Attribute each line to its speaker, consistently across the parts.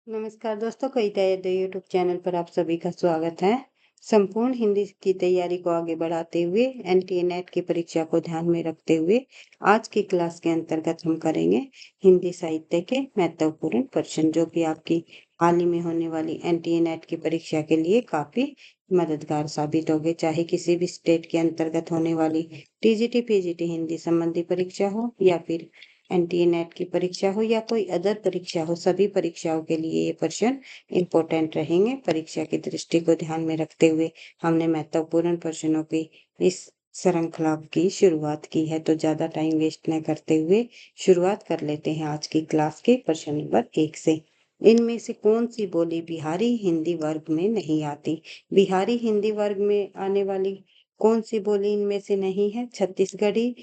Speaker 1: नमस्कार दोस्तों, कविता यदि यूट्यूब चैनल पर आप सभी का स्वागत है। संपूर्ण हिंदी की तैयारी को आगे बढ़ाते हुए एनटीए नेट की परीक्षा को ध्यान में रखते हुए आज की क्लास के अंतर्गत हम करेंगे हिंदी साहित्य के महत्वपूर्ण प्रश्न, जो कि आपकी हाल ही में होने वाली एनटीए नेट की परीक्षा के लिए काफी मददगार साबित होंगे। चाहे किसी भी स्टेट के अंतर्गत होने वाली टीजीटी पीजीटी हिंदी संबंधी परीक्षा हो या फिर एनटीए नेट की परीक्षा हो या कोई अदर परीक्षा हो, सभी परीक्षाओं के लिए ये प्रश्न इम्पोर्टेंट रहेंगे। परीक्षा की दृष्टि को ध्यान में रखते हुए हमने महत्वपूर्ण प्रश्नों की इस श्रृंखला की शुरुआत की है, तो ज्यादा टाइम वेस्ट न करते हुए शुरुआत कर लेते हैं आज की क्लास के प्रश्न नंबर 1 से। इनमें से कौन सी बोली बिहारी हिंदी वर्ग में नहीं आती? बिहारी हिंदी वर्ग में आने वाली कौन सी बोली इनमें से नहीं है? छत्तीसगढ़ी,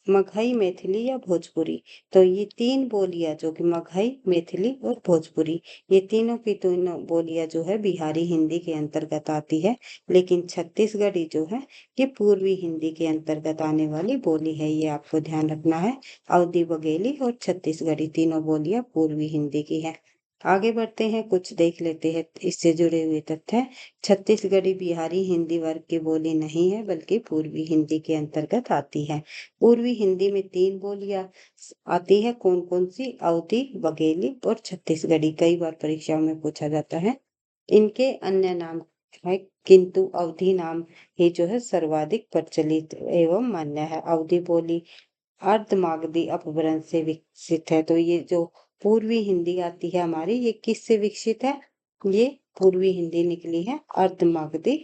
Speaker 1: मगही, मैथिली या भोजपुरी। तो ये तीन बोलियां, जो कि मगही, मैथिली और भोजपुरी, ये तीनों की तीनों बोलियां जो है बिहारी हिंदी के अंतर्गत आती है। लेकिन छत्तीसगढ़ी जो है ये पूर्वी हिंदी के अंतर्गत आने वाली बोली है, ये आपको ध्यान रखना है। अवधी बघेली और छत्तीसगढ़ी तीनों बोलियां पूर्वी हिंदी की है। आगे बढ़ते हैं, कुछ देख लेते हैं इससे जुड़े हुए तथ्य। छत्तीसगढ़ी बिहारी हिंदी वर्ग की बोली नहीं है, बल्कि पूर्वी हिंदी के अंतर्गत आती है। पूर्वी हिंदी में तीन बोलियां आती है, कौन कौन सी? अवधी, बघेली और छत्तीसगढ़ी। कई बार परीक्षाओं में पूछा जाता है। इनके अन्य नाम है, किंतु अवधी नाम ही जो है सर्वाधिक प्रचलित एवं मान्य है। अवधी बोली अर्धमागधी अपभ्रंश से विकसित है। तो ये जो पूर्वी हिंदी आती है हमारी, ये किस से विकसित है? ये पूर्वी हिंदी निकली है अर्धमागधी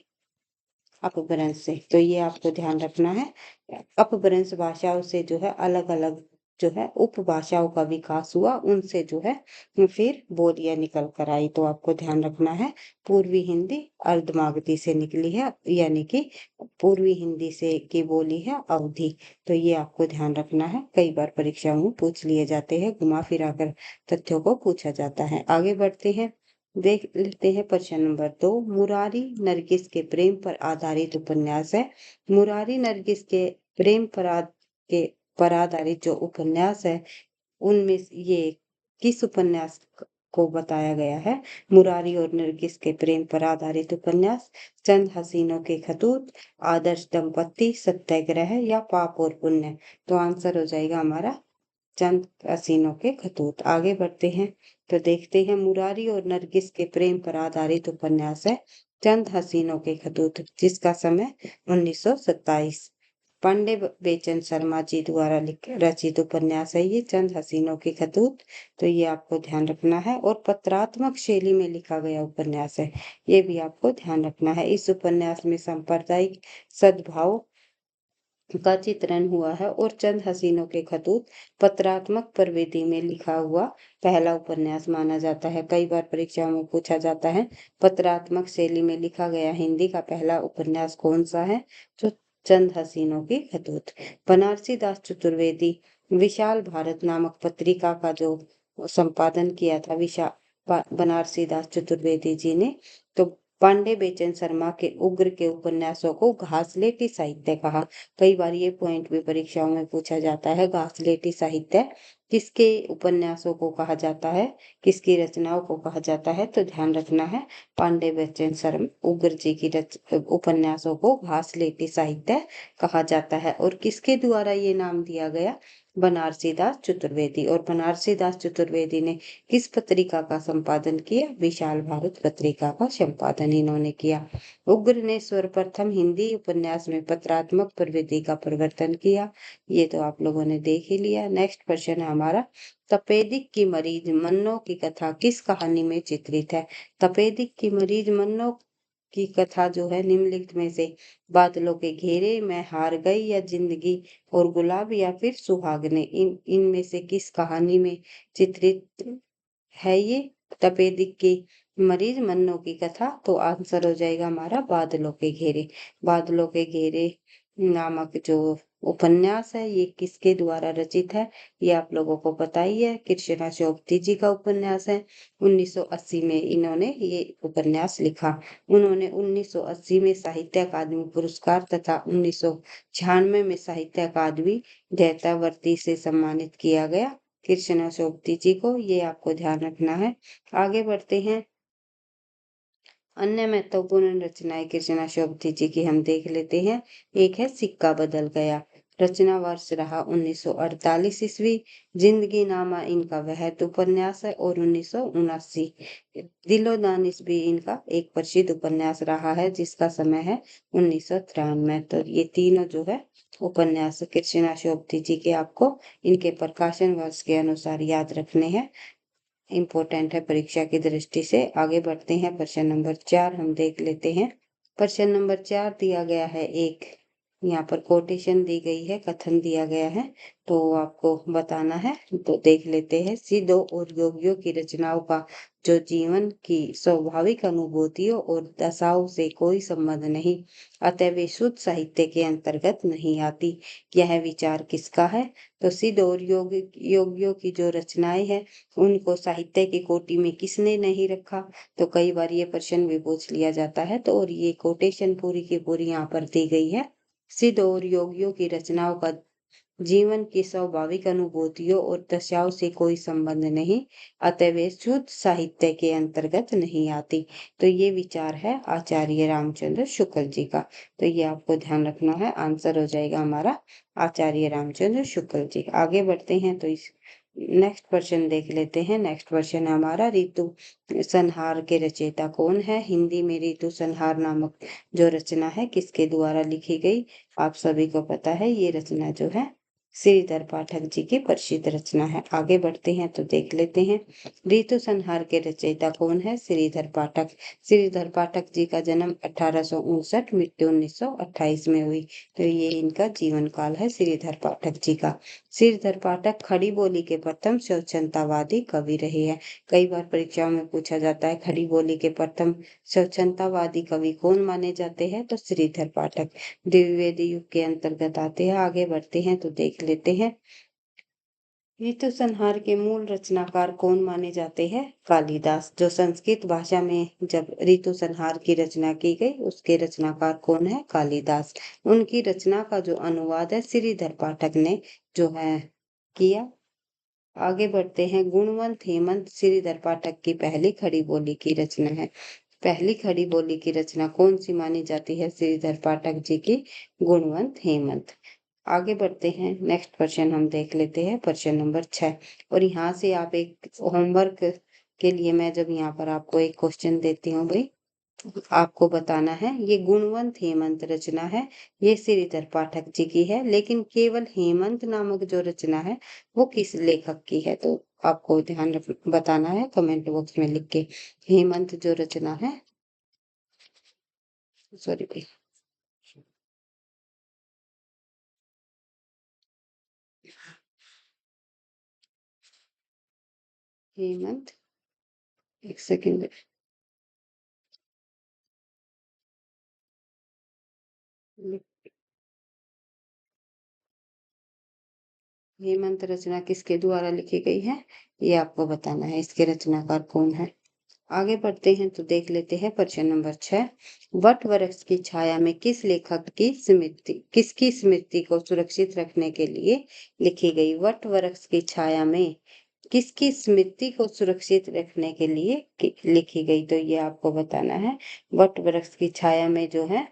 Speaker 1: अपभ्रंश से। तो ये आपको ध्यान रखना है। अपभ्रंश भाषाओं से जो है अलग अलग जो है उपभाषाओं का विकास हुआ, उनसे जो है फिर बोलियां निकल कर आई। तो आपको ध्यान रखना है, पूर्वी हिंदी अर्धमागधी से निकली है, यानी कि पूर्वी हिंदी से की बोली है अवधी। तो ये आपको ध्यान रखना है, कई बार परीक्षाओं में पूछ लिए जाते हैं, घुमा फिरा कर तथ्यों को पूछा जाता है। आगे बढ़ते हैं, देख लेते हैं प्रश्न नंबर 2। मुरारी नरगिस के प्रेम पर आधारित उपन्यास है। मुरारी नरगिस के प्रेम पर आधारित जो उपन्यास है, उनमें ये किस उपन्यास को बताया गया है? मुरारी और नरगिस के प्रेम पर आधारित उपन्यास चंद हसीनों के खतूत, आदर्श दंपत्ति, सत्याग्रह या पाप और पुण्य। तो आंसर हो जाएगा हमारा चंद हसीनों के खतूत। आगे बढ़ते हैं, तो देखते हैं, मुरारी और नरगिस के प्रेम पर आधारित उपन्यास है चंद हसीनों के खतूत, जिसका समय 1927। पांडे बेचन शर्मा जी द्वारा रचित उपन्यास है ये चंद हसीनों के खतूत। तो ये आपको ध्यान रखना है, और पत्रात्मक शैली में लिखा गया उपन्यास है, ये भी आपको ध्यान रखना है। इस उपन्यास में सांप्रदायिक सद्भाव का चित्रण हुआ है, और चंद हसीनों के खतूत पत्रात्मक प्रवृत्ति में लिखा हुआ पहला उपन्यास माना जाता है। कई बार परीक्षाओं में पूछा जाता है, पत्रात्मक शैली में लिखा गया हिंदी का पहला उपन्यास कौन सा है? तो चंद हसीनों के खतूत। बनारसी दास चतुर्वेदी विशाल भारत नामक पत्रिका का जो संपादन किया था बनारसी दास चतुर्वेदी जी ने। तो पांडे बेचन शर्मा के उग्र के उपन्यासों को घासलेटी साहित्य कहा। कई बार ये पॉइंट भी परीक्षाओं में पूछा जाता है, घासलेटी साहित्य किसके उपन्यासों को कहा जाता है, किसकी रचनाओं को कहा जाता है? तो ध्यान रखना है, पांडे बेचन शर्मा उग्र जी की उपन्यासों को घासलेटी साहित्य कहा जाता है। और किसके द्वारा ये नाम दिया गया? बनारसी दास चतुर्वेदी। और बनारसी दास चतुर्वेदी ने किस पत्रिका का संपादन किया? विशाल भारत पत्रिका का संपादन इन्होंने किया। उग्र ने सर्वप्रथम हिंदी उपन्यास में पत्रात्मक प्रवृत्ति का प्रवर्तन किया। ये तो आप लोगों ने देख ही लिया। नेक्स्ट क्वेश्चन है हमारा, तपेदिक की मरीज मन्नो की कथा किस कहानी में चित्रित है? तपेदिक की मरीज मन्नो की कथा जो है निम्नलिखित में से बादलों के घेरे, मैं हार गई या जिंदगी और गुलाब या फिर सुहागने, इनमें से किस कहानी में चित्रित है ये तपेदिक की मरीज मन्नो की कथा? तो आंसर हो जाएगा हमारा बादलों के घेरे। बादलों के घेरे नामक जो उपन्यास है, ये किसके द्वारा रचित है? ये आप लोगों को पता ही है, कृष्णा चौपती जी का उपन्यास है। 1980 में इन्होंने ये उपन्यास लिखा। उन्होंने 1980 में साहित्य अकादमी पुरस्कार तथा 1996 में साहित्य अकादमी दत्तावर्ती से सम्मानित किया गया। कृष्णाशोक्ति जी को, ये आपको ध्यान रखना है। आगे बढ़ते हैं। अन्य महत्वपूर्ण रचनाएं कृष्णाशोक्ति जी की हम देख लेते हैं। एक है सिक्का बदल गया। रचना वर्ष रहा 1948 ईस्वी। जिंदगी नामा इनका वह उपन्यास है और 1979। दिलोदान ईस्वी इनका एक प्रसिद्ध उपन्यास रहा है जिसका समय है 1993। तो ये तीनों जो है उपन्यास कृष्णाशोक्ति जी के आपको इनके प्रकाशन वर्ष के अनुसार याद रखने हैं। इम्पोर्टेंट है परीक्षा की दृष्टि से। आगे बढ़ते हैं। प्रश्न नंबर 4 हम देख लेते हैं। प्रश्न नंबर 4 दिया गया है, एक यहाँ पर कोटेशन दी गई है, कथन दिया गया है, तो आपको बताना है। तो देख लेते हैं। सिद्धों और योगियों की रचनाओं का जो जीवन की स्वाभाविक अनुभूतियों और दशाओं से कोई संबंध नहीं, अतः वे शुद्ध साहित्य के अंतर्गत नहीं आती। यह विचार किसका है? तो सिद्ध और योगियों की जो रचनाएं हैं उनको साहित्य की कोटि में किसने नहीं रखा? तो कई बार ये प्रश्न भी पूछ लिया जाता है। तो और ये कोटेशन पूरी की पूरी यहाँ पर दी गई है। सिद्ध और योगियों की रचनाओं का जीवन की स्वाभाविक अनुभूतियों और दशाओं से कोई संबंध नहीं, अतः वे शुद्ध साहित्य के अंतर्गत नहीं आती। तो ये विचार है आचार्य रामचंद्र शुक्ल जी का। तो ये आपको ध्यान रखना है। आंसर हो जाएगा हमारा आचार्य रामचंद्र शुक्ल जी। आगे बढ़ते हैं। तो इस नेक्स्ट क्वेश्चन देख लेते हैं। नेक्स्ट क्वेश्चन है हमारा, ऋतु संहार के रचयिता कौन है? हिंदी में ऋतु संहार नामक जो रचना है किसके द्वारा लिखी गई? आप सभी को पता है ये रचना जो है श्रीधर पाठक जी की प्रसिद्ध रचना है। आगे बढ़ते हैं तो देख लेते हैं। ऋतु संहार के रचयिता कौन है? श्रीधर पाठक। श्रीधर पाठक जी का जन्म 1859, मृत्यु 1928 में हुई। तो ये इनका जीवन काल है श्रीधर पाठक जी का। श्रीधर पाठक खड़ी बोली के प्रथम स्वच्छंदतावादी कवि रहे हैं। कई बार परीक्षाओं में पूछा जाता है खड़ी बोली के प्रथम स्वच्छंदतावादी कवि कौन माने जाते हैं? तो श्रीधर पाठक द्विवेदी युग के अंतर्गत आते हैं। आगे बढ़ते हैं तो देख लेते हैं। ऋतु संहार के मूल रचनाकार कौन माने जाते हैं? कालिदास। जो संस्कृत भाषा में जब ऋतु संहार की रचना की गई उसके रचनाकार कौन है? कालिदास। उनकी रचना का जो अनुवाद है श्रीधर पाठक ने जो है किया। आगे बढ़ते हैं। गुणवंत हेमंत श्रीधर पाठक की पहली खड़ी बोली की रचना है। पहली खड़ी बोली की रचना कौन सी मानी जाती है? श्रीधर पाठक जी की गुणवंत हेमंत। आगे बढ़ते हैं। नेक्स्ट क्वेश्चन हम देख लेते हैं। प्रश्न नंबर 6। और यहाँ से आप एक होमवर्क के लिए मैं जब यहाँ पर आपको एक क्वेश्चन देती हूँ भाई, आपको बताना है ये गुणवंत हेमंत रचना है, ये श्रीधर पाठक जी की है, लेकिन केवल हेमंत नामक जो रचना है वो किस लेखक की है? तो आपको ध्यान बताना है कमेंट बॉक्स में लिख के। हेमंत जो रचना है, सॉरी भाई, हेमंत, एक सेकेंड। हेमंत रचना किसके द्वारा लिखी गई है ये आपको बताना है। इसके रचनाकार कौन है? आगे बढ़ते हैं तो देख लेते हैं। प्रश्न नंबर 6। वट वृक्ष की छाया में किस लेखक की स्मृति, किसकी स्मृति को सुरक्षित रखने के लिए लिखी गई? वट वृक्ष की छाया में किसकी स्मृति को सुरक्षित रखने के लिए लिखी गई? तो ये आपको बताना है। वट वृक्ष की छाया में जो है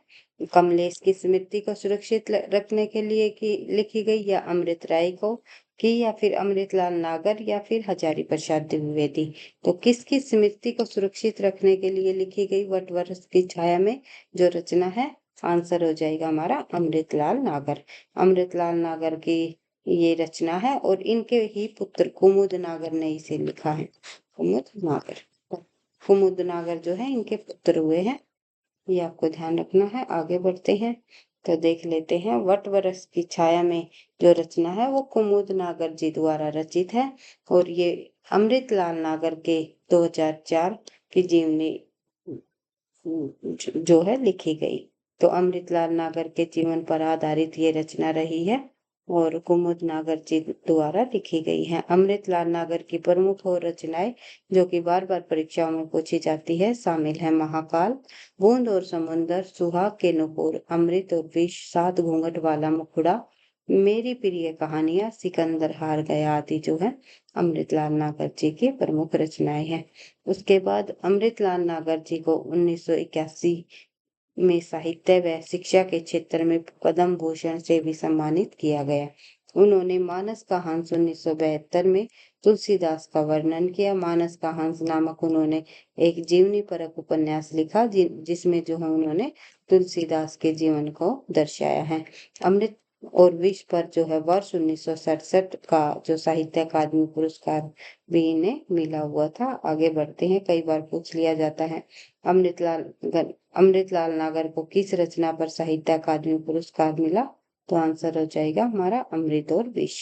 Speaker 1: कमलेश की स्मृति को सुरक्षित रखने के लिए की लिखी गई, या अमृत राय को की, या फिर अमृतलाल नागर, या फिर हजारी प्रसाद द्विवेदी। तो किसकी स्मृति को सुरक्षित रखने के लिए लिखी गई वट वृक्ष की छाया में जो रचना है? आंसर हो जाएगा हमारा अमृतलाल नागर। अमृतलाल नागर की ये रचना है और इनके ही पुत्र कुमुद नागर ने इसे लिखा है। कुमुद नागर, कुमुद नागर जो है इनके पुत्र हुए हैं, ये आपको ध्यान रखना है। आगे बढ़ते हैं तो देख लेते हैं। वट वृक्ष की छाया में जो रचना है वो कुमुद नागर जी द्वारा रचित है और ये अमृतलाल नागर के 2004 की जीवनी जो है लिखी गई। तो अमृतलाल नागर के जीवन पर आधारित ये रचना रही है और कुमुद नागर जी द्वारा लिखी गई है। अमृतलाल नागर की प्रमुख और रचनाएं जो कि बार बार परीक्षाओं में पूछी जाती है शामिल है महाकाल, बूंद और समुंदर, सुहाग के नुपुर, अमृत और विष, सात घूंघट वाला मुखड़ा, मेरी प्रिय कहानियां, सिकंदर हार गया आदि जो है अमृतलाल नागर जी की प्रमुख रचनाएं हैं। उसके बाद अमृतलाल नागर जी को 1981 में साहित्य व शिक्षा के क्षेत्र में पद्म भूषण से भी सम्मानित किया गया। उन्होंने मानस का हंस 1972 में तुलसीदास का वर्णन किया। मानस का हंस नामक उन्होंने एक जीवनी परक उपन्यास लिखा जिसमें जो है उन्होंने तुलसीदास के जीवन को दर्शाया है। अमृत और विष पर जो है वर्ष 1967 का जो साहित्य अकादमी पुरस्कार भी इन्हें मिला हुआ था। आगे बढ़ते हैं, कई बार पूछ लिया जाता है अमृतलाल नागर को किस रचना पर साहित्य अकादमी पुरस्कार मिला, तो आंसर हो जाएगा हमारा अमृत और विष।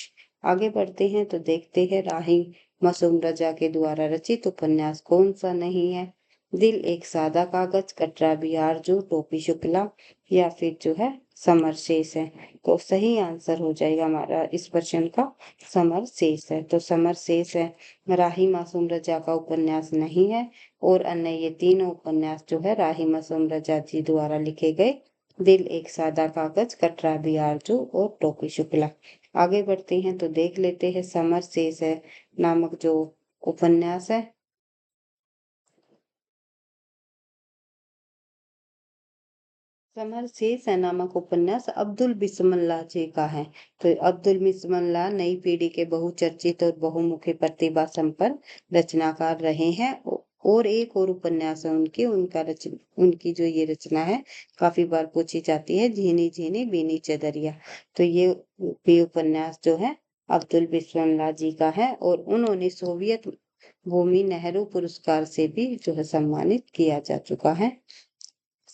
Speaker 1: आगे बढ़ते हैं तो देखते हैं राही मासूम रजा के द्वारा रचित उपन्यास कौन सा नहीं है। दिल एक सादा कागज, कटरा बिहार जो, टोपी शुक्ला, या फिर जो है समर शेष है। तो सही आंसर हो जाएगा हमारा इस प्रश्न का समर शेष है। तो समर शेष है, राही मासूम रजा का उपन्यास नहीं है। और अन्य ये तीनों उपन्यास जो है राही मासूम रजा जी द्वारा लिखे गए। दिल एक सादा कागज, कटरा बिआरजू और टोपी शुक्ला। आगे बढ़ते हैं तो देख लेते हैं समर शेष है नामक जो उपन्यास है। समर शेष है नामक उपन्यास अब्दुल बिस्मिल्लाह जी का है। तो अब्दुल बिस्मिल्लाह नई पीढ़ी के बहुचर्चित और बहुमुखी प्रतिभा संपन्न रचनाकार रहे हैं। और एक और उपन्यास है उनकी जो ये रचना है काफी बार पूछी जाती है, झीनी झीनी बीनी चदरिया। तो ये भी उपन्यास जो है अब्दुल बिस्मिल्लाह जी का है और उन्होंने सोवियत भूमि नेहरू पुरस्कार से भी जो है सम्मानित किया जा चुका है।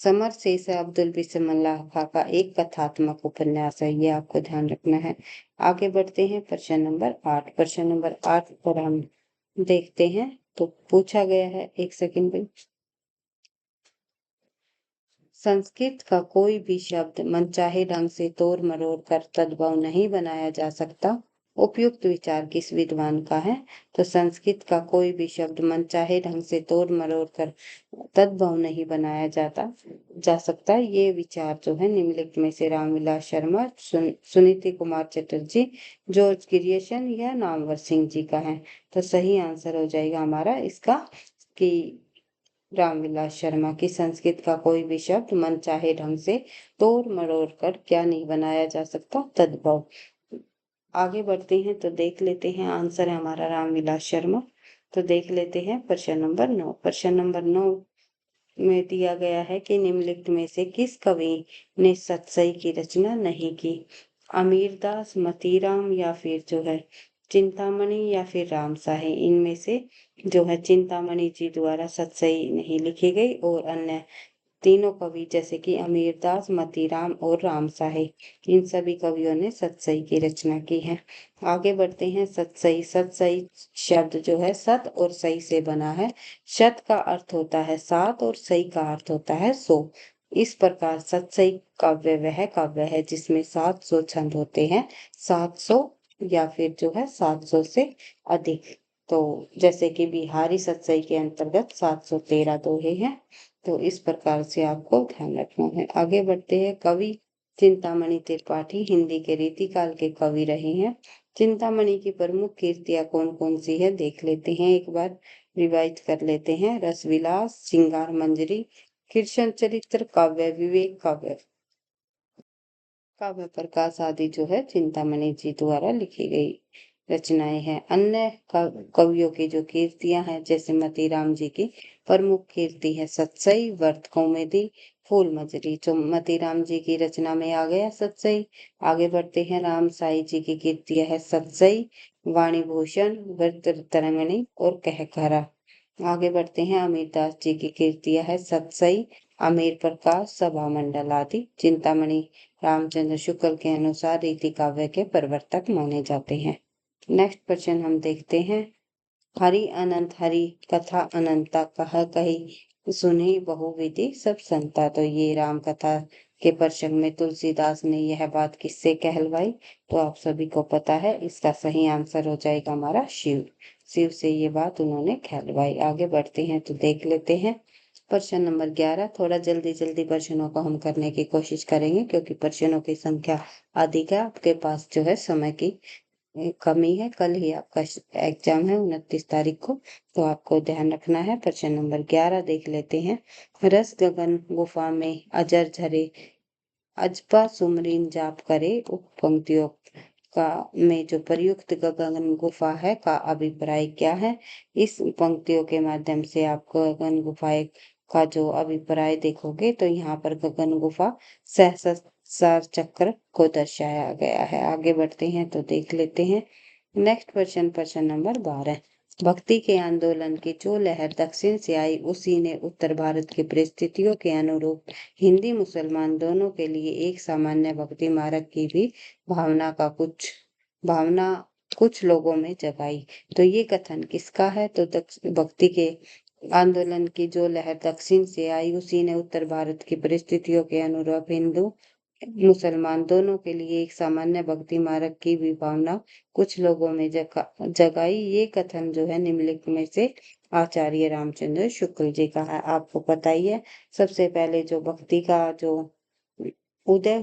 Speaker 1: समर शेष अब्दुल बिस्मिल्लाह खां का एक कथात्मक उपन्यास है, ये आपको ध्यान रखना है। आगे बढ़ते हैं प्रश्न नंबर 8। प्रश्न नंबर 8 पर हम देखते हैं तो पूछा गया है, एक सेकंड में। संस्कृत का कोई भी शब्द मनचाहे ढंग से तोड़ मरोड़ कर तद्भव नहीं बनाया जा सकता। उपयुक्त विचार किस विद्वान का है, तो संस्कृत का कोई भी शब्द मनचाहे ढंग से तोड़ मरोड़ कर तद्भव नहीं बनाया जा सकता। ये विचार जो है निम्नलिखित में से रामविलास शर्मा, सुनीति कुमार चटर्जी, जॉर्ज क्रिएशन या नामवर सिंह जी का है। तो सही आंसर हो जाएगा हमारा इसका कि रामविलास शर्मा की संस्कृत का कोई भी शब्द मन चाहे ढंग से तोड़ मरोड़ कर क्या नहीं बनाया जा सकता, तद्भव। आगे बढ़ते हैं तो देख लेते हैं आंसर है हमारा रामविलास शर्मा। तो देख लेते हैं प्रश्न नंबर 9। प्रश्न नंबर 9 में दिया गया है कि निम्नलिखित में से किस कवि ने सतसई की रचना नहीं की। अमीरदास, मतीराम या फिर जो है चिंतामणि या फिर रामशाही। इनमें से जो है चिंतामणि जी द्वारा सतसई नहीं लिखी गई और अन्य तीनों कवि जैसे कि अमीरदास, मतीराम और रामशाही, इन सभी कवियों ने सतसई की रचना की है। आगे बढ़ते हैं सतसई। सतसई शब्द जो है सत और सई से बना है। शत का अर्थ होता है 7 और सई का अर्थ होता है 100। इस प्रकार सतसई काव्य वह काव्य है जिसमें 700 छंद होते हैं, 700 या फिर जो है 700 से अधिक। तो जैसे कि बिहारी सतसई के अंतर्गत 713 दोहे हैं। तो इस प्रकार से आपको ध्यान रखना है। आगे बढ़ते हैं कवि चिंतामणि त्रिपाठी हिंदी के रीतिकाल के कवि रहे हैं। चिंतामणि की प्रमुख कृतियां कौन कौन सी है देख लेते हैं, एक बार रिवाइज कर लेते हैं। रसविलास, श्रृंगार मंजरी, कृष्ण चरित्र, काव्य विवेक, काव्य प्रकाश आदि जो है चिंतामणि जी द्वारा लिखी गई रचनाएं हैं। अन्य कवियों की जो कीर्तियां हैं जैसे मतीराम जी की प्रमुख कीर्ति है सतसई, वर्त कौमुदी, फूल मजरी, जो मतीराम जी की रचना में आ गया सतसई। आगे बढ़ते हैं राम साई जी की कीर्तियां है सतसई, वाणी भूषण, वर्त तरंगिणी और कहकहरा। आगे बढ़ते हैं अमीरदास जी की कीर्तियां है सतसई, अमीर प्रकाश, सभा मंडल आदि। चिंतामणि रामचंद्र शुक्ल के अनुसार रीति काव्य के प्रवर्तक माने जाते हैं। नेक्स्ट क्वेश्चन हम देखते हैं। हरि अनंत हरि कथा अनंता कह कही सुनी बहुविधि सब संता। तो ये राम कथा के प्रसंग में तुलसीदास ने यह बात किससे कहलवाई, तो आप सभी को पता है इसका सही आंसर हो जाएगा हमारा शिव। शिव से ये बात उन्होंने कहलवाई। आगे बढ़ते हैं तो देख लेते हैं प्रश्न नंबर 11। थोड़ा जल्दी जल्दी प्रश्नों को हम करने की कोशिश करेंगे क्योंकि प्रश्नों की संख्या अधिक है। आपके पास जो है समय की कमी है। कल ही आपका एग्जाम है 29 तारीख को, तो आपको ध्यान रखना है। प्रश्न नंबर 11 देख लेते हैं। रस गगन गुफा में अजर झरे अजपा सुमरीन जाप करे। उप पंक्तियों का में जो प्रयुक्त गगन गुफा है का अभिप्राय क्या है? इस पंक्तियों के माध्यम से आप गगन गुफा का जो अभिप्राय देखोगे तो यहाँ पर गगन गुफा सहस्रार चक्र को दर्शाया गया है। आगे बढ़ते हैं तो देख लेते हैं नेक्स्ट प्रश्न। प्रश्न नंबर 12। भक्ति के आंदोलन की जो लहर दक्षिण से आई उसी ने उत्तर भारत की परिस्थितियों के अनुरूप हिंदी मुसलमान दोनों के लिए एक सामान्य भक्ति मार्ग की भी भावना कुछ लोगों में जगाई। तो ये कथन किसका है? तो भक्ति के आंदोलन की जो लहर दक्षिण से आई उसी ने उत्तर भारत की परिस्थितियों के अनुरूप हिंदू मुसलमान दोनों के लिए एक सामान्य भक्ति मार्ग की भी भावना कुछ लोगों में जगाई। ये कथन जो है निम्नलिखित में से आचार्य रामचंद्र शुक्ल जी का है। आपको पता ही है सबसे पहले जो भक्ति का जो उद्भव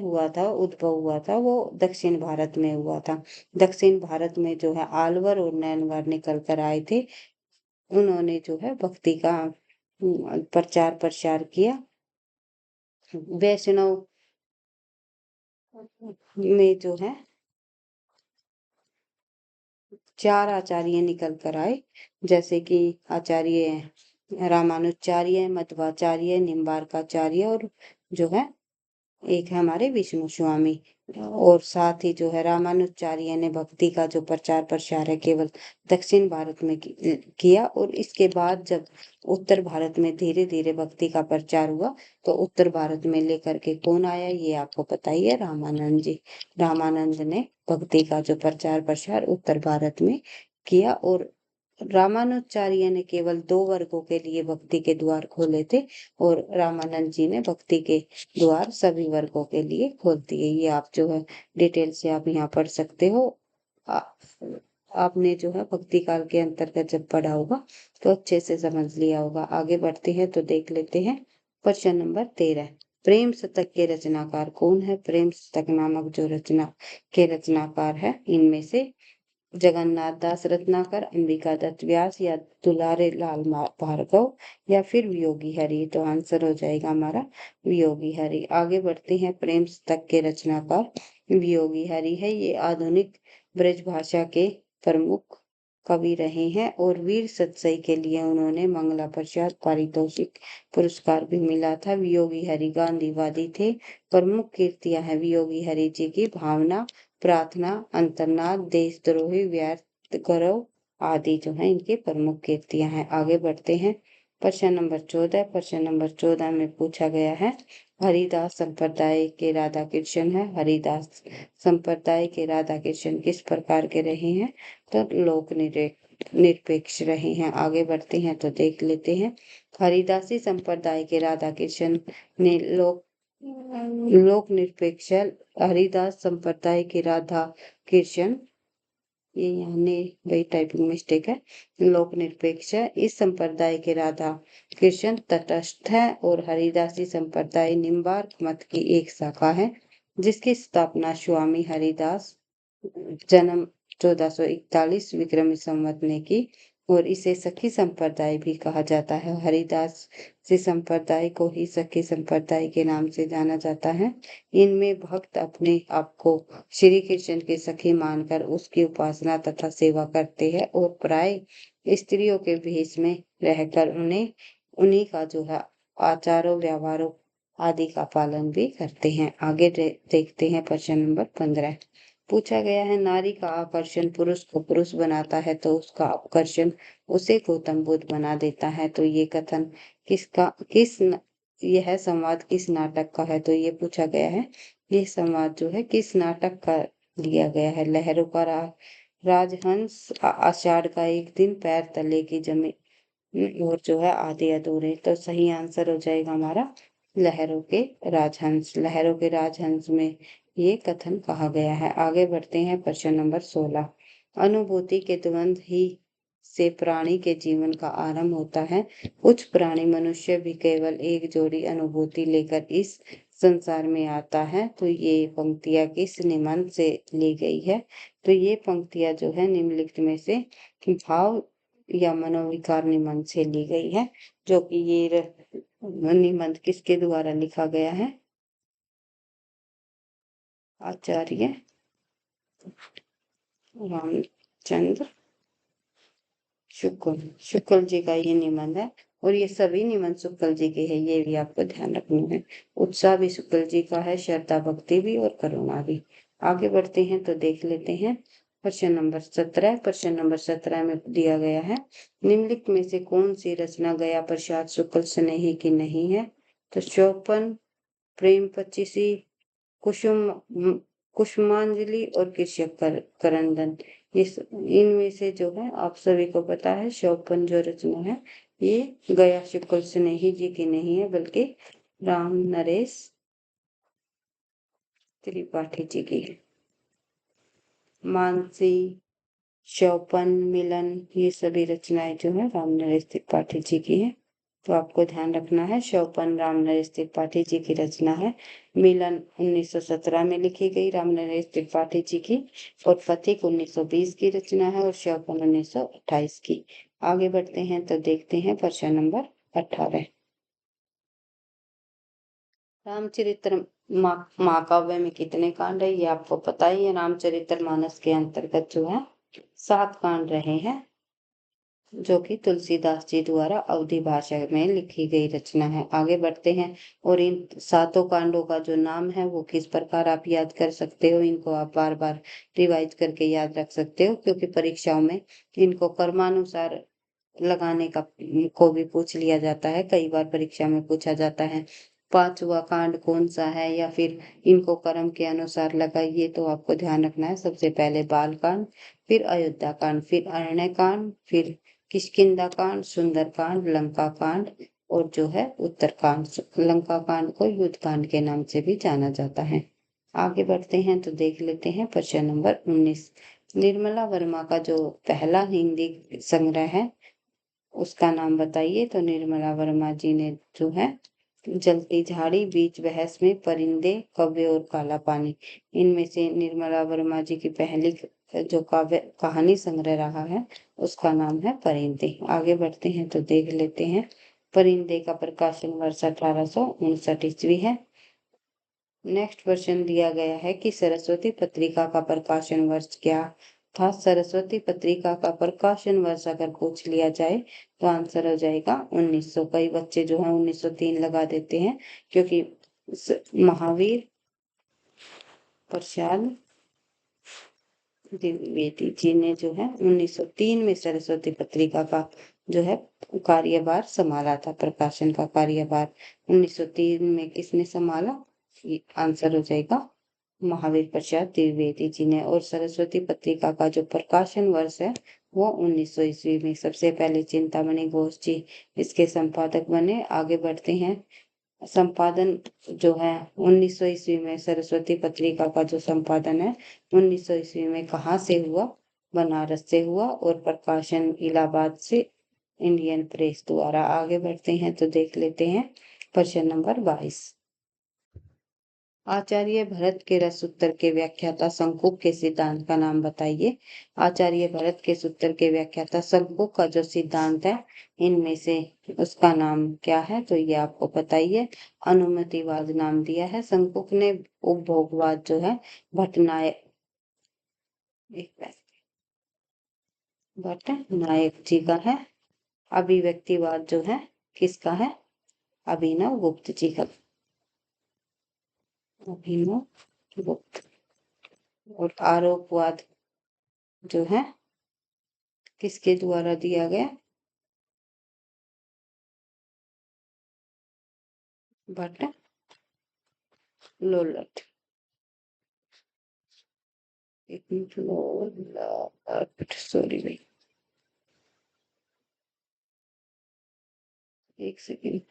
Speaker 1: हुआ था वो दक्षिण भारत में हुआ था। दक्षिण भारत में जो है आलवर और नैनवर निकल कर आए थे। उन्होंने जो है भक्ति का प्रचार प्रसार किया। वैष्णव में जो है 4 आचार्य निकल कर आए, जैसे कि आचार्य रामानुजाचार्य, मध्वाचार्य, निम्बार्काचार्य और जो है एक है हमारे विष्णु स्वामी। और साथ ही जो है रामानुजाचार्य ने भक्ति का जो प्रचार प्रसार है केवल दक्षिण भारत में किया। और इसके बाद जब उत्तर भारत में धीरे धीरे भक्ति का प्रचार हुआ तो उत्तर भारत में लेकर के कौन आया ये आपको पता ही है, रामानंद जी। रामानंद ने भक्ति का जो प्रचार प्रसार उत्तर भारत में किया। और रामानुजाचार्य ने केवल 2 वर्गों के लिए भक्ति के द्वार खोले थे और रामानंद जी ने भक्ति के द्वार सभी वर्गों के लिए खोल दिए। ये आप जो है डिटेल से आप यहाँ पढ़ सकते हो। आ, आपने जो है भक्ति काल के अंतर्गत जब पढ़ा होगा तो अच्छे से समझ लिया होगा। आगे बढ़ते हैं तो देख लेते हैं प्रश्न नंबर 13। प्रेम शतक के रचनाकार कौन है? प्रेम शतक नामक जो रचना के रचनाकार है इनमें से जगन्नाथ दास रत्नाकर, अंबिका दत्त व्यास या दुलारे लाल भार्गव या फिर वियोगी हरि। तो आंसर हो जाएगा हमारा वियोगी हरि। आगे बढ़ते हैं प्रेम शतक के रचनाकार वियोगी हरि है। ये आधुनिक ब्रज भाषा के प्रमुख कवि रहे हैं और वीर सतसई के लिए उन्होंने मंगला प्रसाद पारितोषिक पुरस्कार भी मिला था। वियोगी हरि गांधीवादी थे। प्रमुख कीर्तियां हैं वियोगी हरि जी की भावना, प्रार्थना, अंतर्नाद, देशद्रोही, व्यर्थ गौरव आदि जो है इनकी प्रमुख कीर्तियां हैं। आगे बढ़ते हैं प्रश्न नंबर 14। प्रश्न नंबर 14 में पूछा गया है हरिदास संप्रदाय के राधा कृष्ण है। हरिदास संप्रदाय के राधा कृष्ण किस प्रकार के रहे हैं? तो लोक निरपेक्ष रहे हैं। आगे बढ़ते हैं तो देख लेते हैं हरिदासी संप्रदाय के राधा कृष्ण ने लोक निरपेक्ष हरिदास संप्रदाय के राधा कृष्ण, ये यहाँ वही टाइपिंग मिस्टेक है, लोक निरपेक्ष इस संप्रदाय के राधा कृष्ण तटस्थ है। और हरिदासी संप्रदाय निम्बार्क मत की एक शाखा है जिसकी स्थापना स्वामी हरिदास जन्म 1441 विक्रमी संवत ने की और इसे सखी संप्रदाय भी कहा जाता है। हरिदास से संप्रदाय को ही सखी संप्रदाय के नाम से जाना जाता है। इनमें भक्त अपने आप को श्री कृष्ण के सखी मानकर उसकी उपासना तथा सेवा करते हैं और प्राय स्त्रियों के भेष में रहकर उन्हीं का जो है आचारों व्यवहारों आदि का पालन भी करते हैं। आगे देखते हैं प्रश्न नंबर 15। पूछा गया है नारी का आकर्षण पुरुष को पुरुष बनाता है तो उसका आकर्षण उसे गौतम बुद्ध बना देता है। तो ये कथन यह संवाद किस नाटक का है? तो ये पूछा गया है ये संवाद जो है किस नाटक का लिया गया है? लहरों का राजहंस, आषाढ़ का एक दिन, पैर तले की जमीन और जो है आधे अधूरे। तो सही आंसर हो जाएगा हमारा लहरों के राजहंस। लहरों के राजहंस में ये कथन कहा गया है। आगे बढ़ते हैं प्रश्न नंबर 16। अनुभूति के द्वंद्व ही से प्राणी के जीवन का आरंभ होता है। कुछ प्राणी मनुष्य भी केवल एक जोड़ी अनुभूति लेकर इस संसार में आता है। तो ये पंक्तियां किस निबंध से ली गई है? तो ये पंक्तियां जो है निम्नलिखित में से भाव या मनोविकार निबंध से ली गई है, जो कि ये निबंध किसके द्वारा लिखा गया है? आचार्य रामचंद्र शुक्ल जी का ये निबंध है। और ये सभी निबंध शुक्ल जी के हैं, ये भी आपको ध्यान रखना है। उत्साह भी शुक्ल जी का है, श्रद्धा भक्ति भी और करुणा भी। आगे बढ़ते हैं तो देख लेते हैं प्रश्न नंबर 17। प्रश्न नंबर 17 में दिया गया है, निम्नलिखित में से कौन सी रचना गया प्रसाद शुक्ल स्नेही की नहीं है? तो चौपन, प्रेम पच्चीसी, कुसुमांजलि और कृषक करंदन। इनमें से जो है आप सभी को पता है शोपन जो रचना है ये गया शुक्ल स्नेही जी की नहीं है, बल्कि राम नरेश त्रिपाठी जी की है। मानसी, शोपन, मिलन, ये सभी रचनाएं जो है राम नरेश त्रिपाठी जी की है। तो आपको ध्यान रखना है, शोपन राम नरेश त्रिपाठी जी की रचना है। मिलन 1917 में लिखी गई राम नरेश त्रिपाठी जी की, और पथिक 1920 की रचना है, और शोपन 1928 की। आगे बढ़ते हैं तो देखते हैं प्रश्न नंबर 18। रामचरित्र महाकाव्य में कितने कांड है? ये आपको पता ही है। रामचरित्र मानस के अंतर्गत जो है 7 कांड रहे हैं, जो कि तुलसीदास जी द्वारा अवधी भाषा में लिखी गई रचना है। आगे बढ़ते हैं, और इन 7 कांडों का जो नाम है वो किस प्रकार आप याद कर सकते हो? इनको आप बार बार रिवाइज करके याद रख सकते हो, क्योंकि परीक्षाओं में इनको कर्मानुसार लगाने का को भी पूछ लिया जाता है। कई बार परीक्षा में पूछा जाता है 5वां कांड कौन सा है, या फिर इनको कर्म के अनुसार लगाइए। तो आपको ध्यान रखना है, सबसे पहले बाल कांड, फिर अयोध्या कांड, फिर अरण्य कांड, फिर किष्किंधा कांड, सुंदर कांड, लंका कांड, और जो है उत्तर कांड। लंका कांड को युद्ध कांड के नाम से भी जाना जाता है। आगे बढ़ते हैं तो देख लेते हैं प्रश्न नंबर 19। निर्मला वर्मा का जो पहला हिंदी संग्रह है उसका नाम बताइए। तो निर्मला वर्मा जी ने जो है जलती झाड़ी, बीच बहस में, परिंदे, कव्य और काला पानी, इनमें से निर्मला वर्मा जी की पहली जो काव्य कहानी संग्रह रहा है उसका नाम है परिंदे। आगे बढ़ते हैं तो देख लेते हैं, परिंदे का प्रकाशन वर्ष 1859 ईस्वी है। नेक्स्ट क्वेश्चन दिया गया है कि सरस्वती पत्रिका का प्रकाशन वर्ष क्या था? सरस्वती पत्रिका का प्रकाशन वर्ष अगर पूछ लिया जाए तो आंसर हो जाएगा 1900। कई बच्चे जो है 1903 लगा देते हैं, क्योंकि महावीर प्रसाद द्विवेदी जी ने जो है 1903 में सरस्वती पत्रिका का जो है कार्यभार संभाला था। प्रकाशन का कार्यभार 1903 में किसने संभाला? ये आंसर हो जाएगा महावीर प्रसाद द्विवेदी जी ने। और सरस्वती पत्रिका का जो प्रकाशन वर्ष है वो 1900 ईस्वी में। सबसे पहले चिंतामणि घोष जी इसके संपादक बने। आगे बढ़ते हैं, संपादन जो है 1900 ईस्वी में सरस्वती पत्रिका का जो संपादन है 1900 ईस्वी में कहाँ से हुआ? बनारस से हुआ, और प्रकाशन इलाहाबाद से इंडियन प्रेस द्वारा। आगे बढ़ते हैं तो देख लेते हैं प्रश्न नंबर 22। आचार्य भरत के रसोत्तर के व्याख्याता शंकुक के सिद्धांत का नाम बताइए। आचार्य भरत के सूत्र के व्याख्याता शंकुक का जो सिद्धांत है इनमें से उसका नाम क्या है? तो ये आपको पता ही है, अनुमतिवाद नाम दिया है शंकुक ने। उपभोगवाद जो है भट्टनायक भट्टनायक जी का है। अभिव्यक्तिवाद जो है किसका है? अभिनव गुप्त जी का। अभिनव गुप्त। और आरोपवाद जो है किसके द्वारा दिया गया? भट्ट लोलट। एक मिनट, लोलट, सॉरी भाई, एक सेकेंड।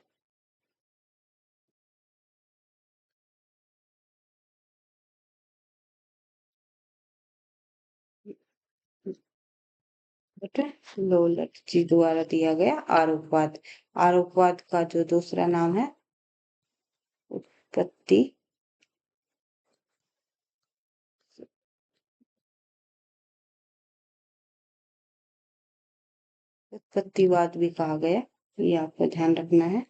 Speaker 1: बट लोलट जी द्वारा दिया गया आरोपवाद। आरोपवाद का जो दूसरा नाम है उत्पत्ति उत्पत्तिवाद भी कहा गया। ये आपको ध्यान रखना है,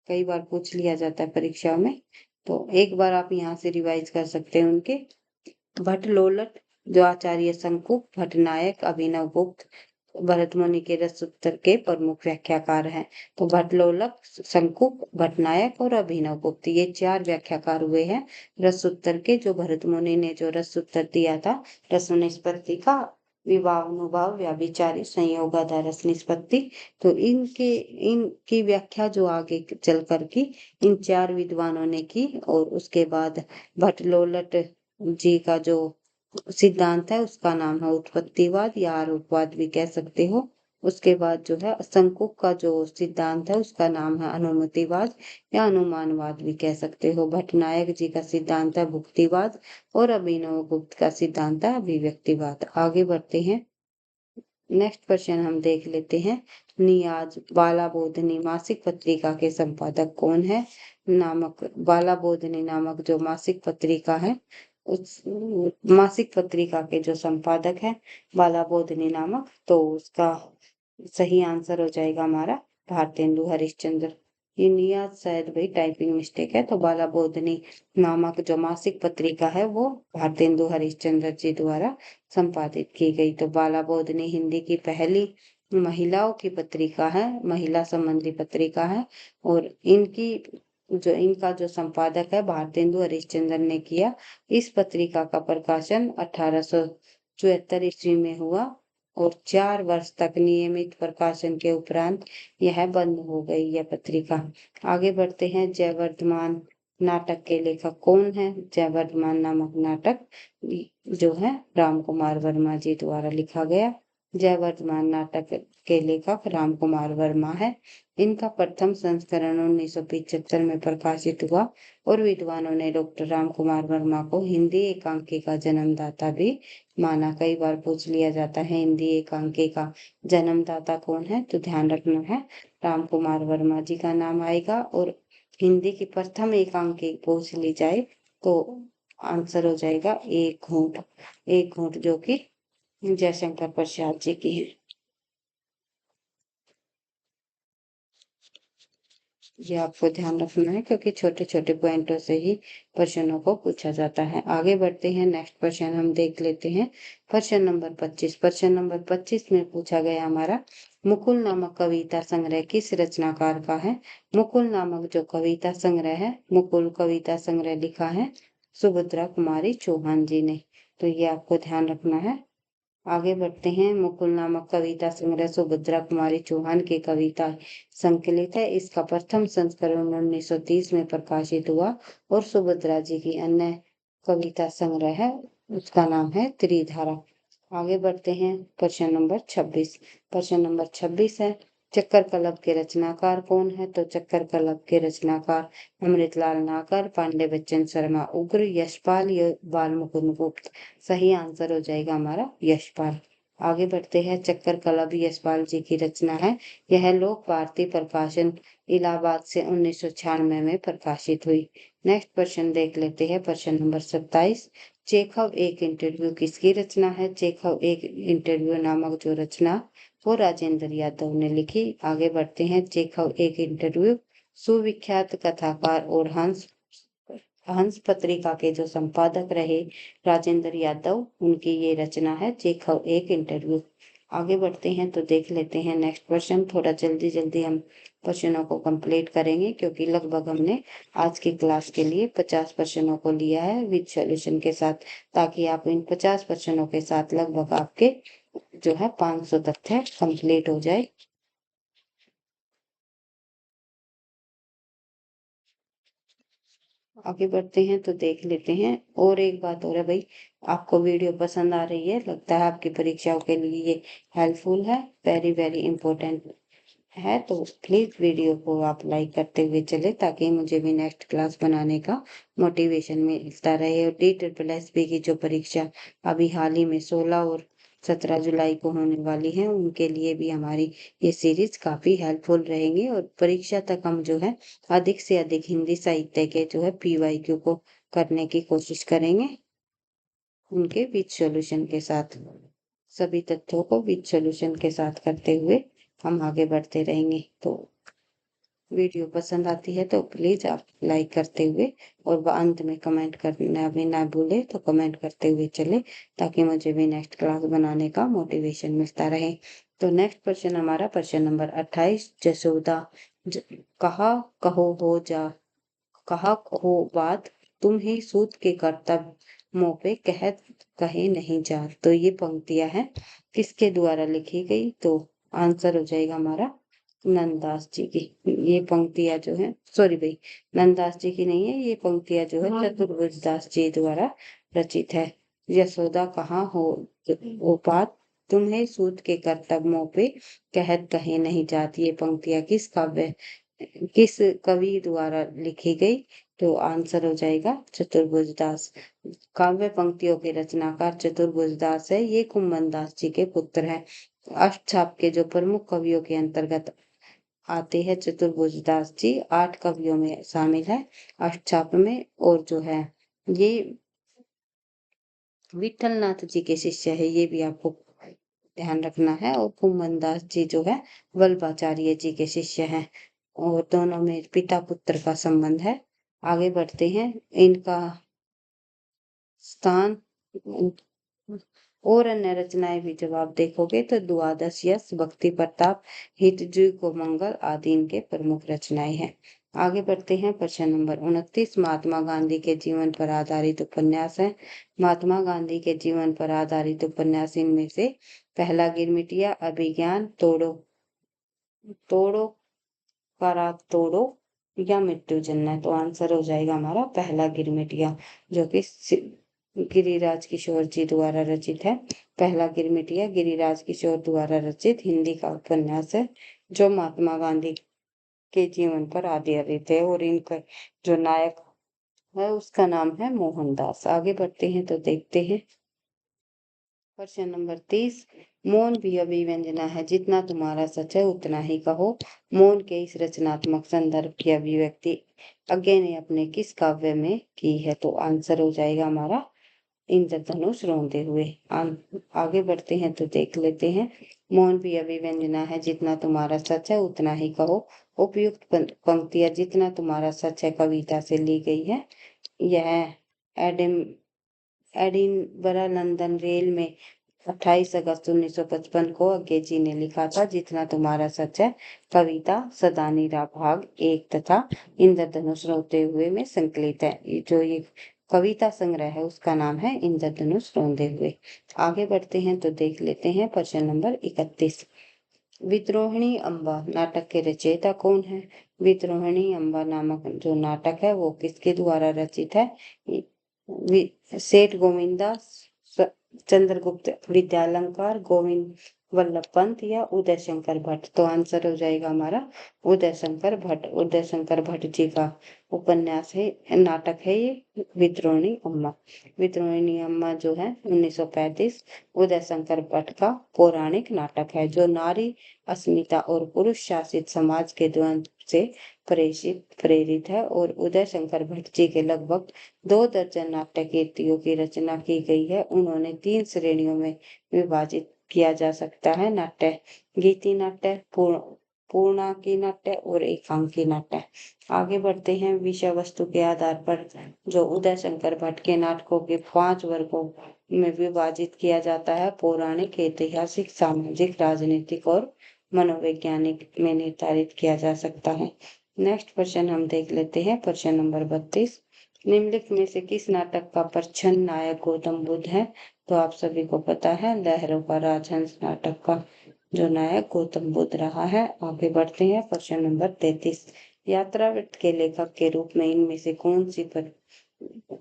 Speaker 1: कई बार पूछ लिया जाता है परीक्षा में, तो एक बार आप यहाँ से रिवाइज कर सकते हैं उनके। भट्ट लोलट जो आचार्य शंकु, भट्टनायक, अभिनवगुप्त, भरत मुनि के रस उत्तर के प्रमुख व्याख्याकार हैं। तो भट्ट लोलक, शंकु, भट्टनायक और अभिनवगुप्त ये 4 व्याख्याकार हुए हैं रस उत्तर के। जो भरत मुनि ने जो रस उत्तर दिया था, रस निष्पत्ति का, विभावानुभाव व्याभिचारी संयोगाधार रस निष्पत्ति, तो इनकी व्याख्या जो आगे चल कर की इन 4 विद्वानों ने की। और उसके बाद भट्ट लोलट जी का जो सिद्धांत है उसका नाम है उत्पत्तिवाद या आरोपवाद भी कह सकते हो। उसके बाद जो है शंकुक का जो सिद्धांत है उसका नाम है अनुमतिवाद या अनुमानवाद भी कह सकते हो। भट्टनायक जी का सिद्धांत है भुक्तिवाद और अभिनव गुप्त का सिद्धांत है अभिव्यक्तिवाद। आगे बढ़ते हैं, नेक्स्ट क्वेश्चन हम देख लेते हैं। नियाज बाला बोधनी मासिक पत्रिका के संपादक कौन है? नामक बाला बोधनी नामक जो मासिक पत्रिका है, उस मासिक पत्रिका के जो संपादक है बाला बोधनी नामक, तो उसका सही आंसर हो जाएगा हमारा भारतेंदु हरिश्चंद्र। ये नियाज शायद भाई टाइपिंग मिस्टेक है, तो बाला बोधनी नामक जो मासिक पत्रिका है वो भारतेंदु हरिश्चंद्र जी द्वारा संपादित की गई। तो बाला बोधनी हिंदी की पहली महिलाओं की पत्रिका है, महिला संबंधी पत्रिका है। और इनका जो संपादक है भारतेंदु हरिश्चंद्र ने किया। इस पत्रिका का प्रकाशन 1874 ईस्वी में हुआ और 4 वर्ष तक नियमित प्रकाशन के उपरांत यह बंद हो गई यह पत्रिका। आगे बढ़ते हैं, जयवर्धमान नाटक के लेखक कौन है? जयवर्धमान नामक नाटक जो है राम कुमार वर्मा जी द्वारा लिखा गया। जयवर्धमान नाटक के लेखक राम कुमार वर्मा है। इनका प्रथम संस्करण 1975 में प्रकाशित हुआ और विद्वानों ने डॉक्टर राम कुमार वर्मा को हिंदी एकांकी का जन्मदाता भी माना। कई बार पूछ लिया जाता है हिंदी एकांकी का जन्मदाता कौन है, तो ध्यान रखना है राम कुमार वर्मा जी का नाम आएगा। और हिंदी की प्रथम एकांकी पूछ ली जाए तो आंसर हो जाएगा एक घूंट। एक घूंट जो कि जयशंकर प्रसाद जी की है। ये आपको ध्यान रखना है क्योंकि छोटे छोटे पॉइंटों से ही प्रश्नों को पूछा जाता है। आगे बढ़ते हैं, नेक्स्ट क्वेश्चन हम देख लेते हैं। प्रश्न नंबर 25। प्रश्न नंबर 25 में पूछा गया हमारा, मुकुल नामक कविता संग्रह किस रचनाकार का है? मुकुल नामक जो कविता संग्रह है, मुकुल कविता संग्रह लिखा है सुभद्रा कुमारी चौहान जी ने। तो ये आपको ध्यान रखना है। आगे बढ़ते हैं, मुकुल नामक कविता संग्रह सुभद्रा कुमारी चौहान की कविता संकलित है। इसका प्रथम संस्करण 1930 में प्रकाशित हुआ और सुभद्रा जी की अन्य कविता संग्रह है उसका नाम है त्रिधारा। आगे बढ़ते हैं, प्रश्न नंबर 26। प्रश्न नंबर 26 है, चक्कर कलब के रचनाकार कौन है? तो चक्कर कलब के रचनाकार अमृतलाल नागर, पांडे बच्चन शर्मा उग्र, यशपाल बाल मुकुंद गुप्त। सही आंसर हो जाएगा हमारा यशपाल। आगे बढ़ते हैं, चक्कर कलब यशपाल जी की रचना है। यह लोक भारती प्रकाशन इलाहाबाद से 1996 में प्रकाशित हुई। नेक्स्ट प्रश्न देख लेते हैं, प्रश्न नंबर 27। चेखव एक इंटरव्यू किसकी रचना है? चेखव एक इंटरव्यू नामक जो रचना वो राजेंद्र यादव ने लिखी। आगे बढ़ते हैं, चेखव एक इंटरव्यू सुविख्यात कथाकार और हंस हंस पत्रिका के जो संपादक रहे राजेंद्र यादव, उनकी ये रचना है चेखव एक इंटरव्यू। आगे बढ़ते हैं तो देख लेते हैं नेक्स्ट क्वेश्चन। थोड़ा जल्दी जल्दी हम प्रश्नों को कंप्लीट करेंगे क्योंकि लगभग हमने आज की क्लास के लिए 50 प्रश्नों को लिया है विद सॉल्यूशन के साथ, ताकि आप इन 50 प्रश्नों के साथ लगभग आपके जो है 500 तथ्य कंप्लीट हो जाए। आगे बढ़ते हैं तो देख लेते हैं। और एक बात और है भाई, आपको वीडियो पसंद आ रही है, लगता है आपकी परीक्षाओं के लिए ये हेल्पफुल है, वेरी वेरी इंपॉर्टेंट है, तो प्लीज वीडियो को आप लाइक करते हुए चले ताकि मुझे भी नेक्स्ट क्लास बनाने का मोटिवेशन मिलता रहे। और डी ट्रिपल एस पी की जो परीक्षा अभी हाल ही में 16 और 17 जुलाई को होने वाली हैं, उनके लिए भी हमारी ये सीरीज काफी हेल्पफुल रहेंगी। और परीक्षा तक हम जो है अधिक से अधिक हिंदी साहित्य के जो है PYQ को करने की कोशिश करेंगे, उनके विद सॉल्यूशन के साथ। सभी तथ्यों को विद सॉल्यूशन के साथ करते हुए हम आगे बढ़ते रहेंगे। तो वीडियो पसंद आती है तो प्लीज आप लाइक करते हुए और अंत में कमेंट करना भी ना भूले, तो कमेंट करते हुए चले, ताकि मुझे भी नेक्स्ट क्लास बनाने का मोटिवेशन मिलता रहे। तो नेक्स्ट क्वेश्चन हमारा प्रश्न नंबर 28। जसोदा कहा कहो हो जा, कहा हो बात तुम ही सूत के कर्तव्य मुँह पे कहे नहीं जा। तो ये पंक्तियां हैं किसके द्वारा लिखी गई, तो आंसर हो जाएगा हमारा नंददास जी की। ये पंक्तियां जो है, सॉरी भाई, नंददास जी की नहीं है, ये पंक्तियां जो है चतुर्भुज दास जी द्वारा रचित है। यशोदा कहाँ हो वो बात तुम्हें सूत के कर्तव्य मुँह पे कहत कहे नहीं जाती। ये पंक्तियां किस कवि द्वारा लिखी गई, तो आंसर हो जाएगा चतुर्भुज दास। काव्य पंक्तियों के रचनाकार चतुर्भुज दास है, ये कुम्मन दास जी के पुत्र हैं। अष्टछाप के जो प्रमुख कवियों के अंतर्गत आते हैं चतुर्भुज दास जी, 8 कवियों में शामिल है अष्टछाप में। और जो है ये विठल नाथ जी के शिष्य है, ये भी आपको ध्यान रखना है। और कुम्मन दास जी जो है वल्लभाचार्य जी के शिष्य हैं, और दोनों में पिता पुत्र का संबंध है। आगे बढ़ते हैं। इनका स्थान और अन्य रचनाएं भी जब आप देखोगे तो द्वादश यश, भक्ति प्रताप, हितजू को मंगल आदि इनके प्रमुख रचनाएं हैं। आगे बढ़ते हैं। प्रश्न नंबर 29। महात्मा गांधी के जीवन पर आधारित उपन्यास है। महात्मा गांधी के जीवन पर आधारित उपन्यास इनमें से पहला गिरमिटिया, अभिज्ञान, तोड़ो तोड़ो करा तोड़ो या मृत्यु जन्नत। तो आंसर हो जाएगा हमारा पहला गिरमिटिया, जो कि गिरिराज किशोर जी द्वारा रचित है। पहला गिरमिटिया गिरिराज किशोर द्वारा रचित हिंदी का उपन्यास है, जो महात्मा गांधी के जीवन पर आधारित है। और इनका जो नायक है उसका नाम है मोहनदास। आगे बढ़ते हैं तो देखते हैं। प्रश्न नंबर 30। मौन भी अभिव्यंजना है, जितना तुम्हारा सच है उतना ही कहो। मौन के इस रचनात्मक संदर्भ की अभिव्यक्ति अज्ञे ने अपने किस काव्य में की है, तो आंसर हो जाएगा हमारा इंद्रधनुष रोंदे हुए। आगे बढ़ते हैं तो देख लेते हैं। मौन भी अभिव्यंजना है, जितना तुम्हारा सच है उतना ही कहो। उपयुक्त पंक्तियां जितना तुम्हारा सच है कविता से ली गई है। यह एडिम एडिनबरा लंदन रेल में 28 अगस्त 1955 को अज्ञे जी ने लिखा था। जितना तुम्हारा सच है कविता सदानीरा भाग 1 तथा इंद्रधनुष रोते हुए में संकलित है। ये कविता संग्रह है उसका नाम है इंद्रधनुष रोंदे हुए। आगे बढ़ते हैं तो देख लेते हैं प्रश्न नंबर 31। विद्रोहिणी अम्बा नाटक के रचयिता कौन है। विद्रोहिणी अम्बा नामक जो नाटक है वो किसके द्वारा रचित है। सेठ गोविंदा, चंद्रगुप्त विद्यालंकार, गोविंद वल्लभ पंत या उदय शंकर भट्ट। तो आंसर हो जाएगा हमारा उदय शंकर भट्ट। उदय शंकर भट्ट जी का उपन्यास है, नाटक है ये विद्रोहिणी अम्मा। विद्रोहिणी अम्मा जो है 1935 उदय शंकर भट्ट का पौराणिक नाटक है, जो नारी अस्मिता और पुरुष शासित समाज के द्वंद्व से प्रेरित है। और उदय शंकर भट्ट जी के लगभग 2 दर्जन नाट्य कृतियों की रचना की गई है। उन्होंने 3 श्रेणियों में विभाजित किया जा सकता है, नाट्य गीति नाट्य, पूर्णांकी नाट्य और एकांकी नाट्य। आगे बढ़ते हैं। विषय वस्तु के आधार पर जो उदय शंकर भट्ट के नाटकों के 5 वर्गों में विभाजित किया जाता है, पौराणिक, ऐतिहासिक, सामाजिक, राजनीतिक और मनोवैज्ञानिक में निर्धारित किया जा सकता है। नेक्स्ट प्रश्न हम देख लेते हैं। प्रश्न नंबर 32। निम्नलिखित में से किस नाटक का प्रच्छन्न नायक गौतम बुद्ध है। तो आप सभी को पता है लहरों का राजहंस नाटक का जो नायक गौतम बुद्ध रहा है। आगे बढ़ते हैं। प्रश्न नंबर 33। यात्रावृत्त के लेखक के रूप में इनमें से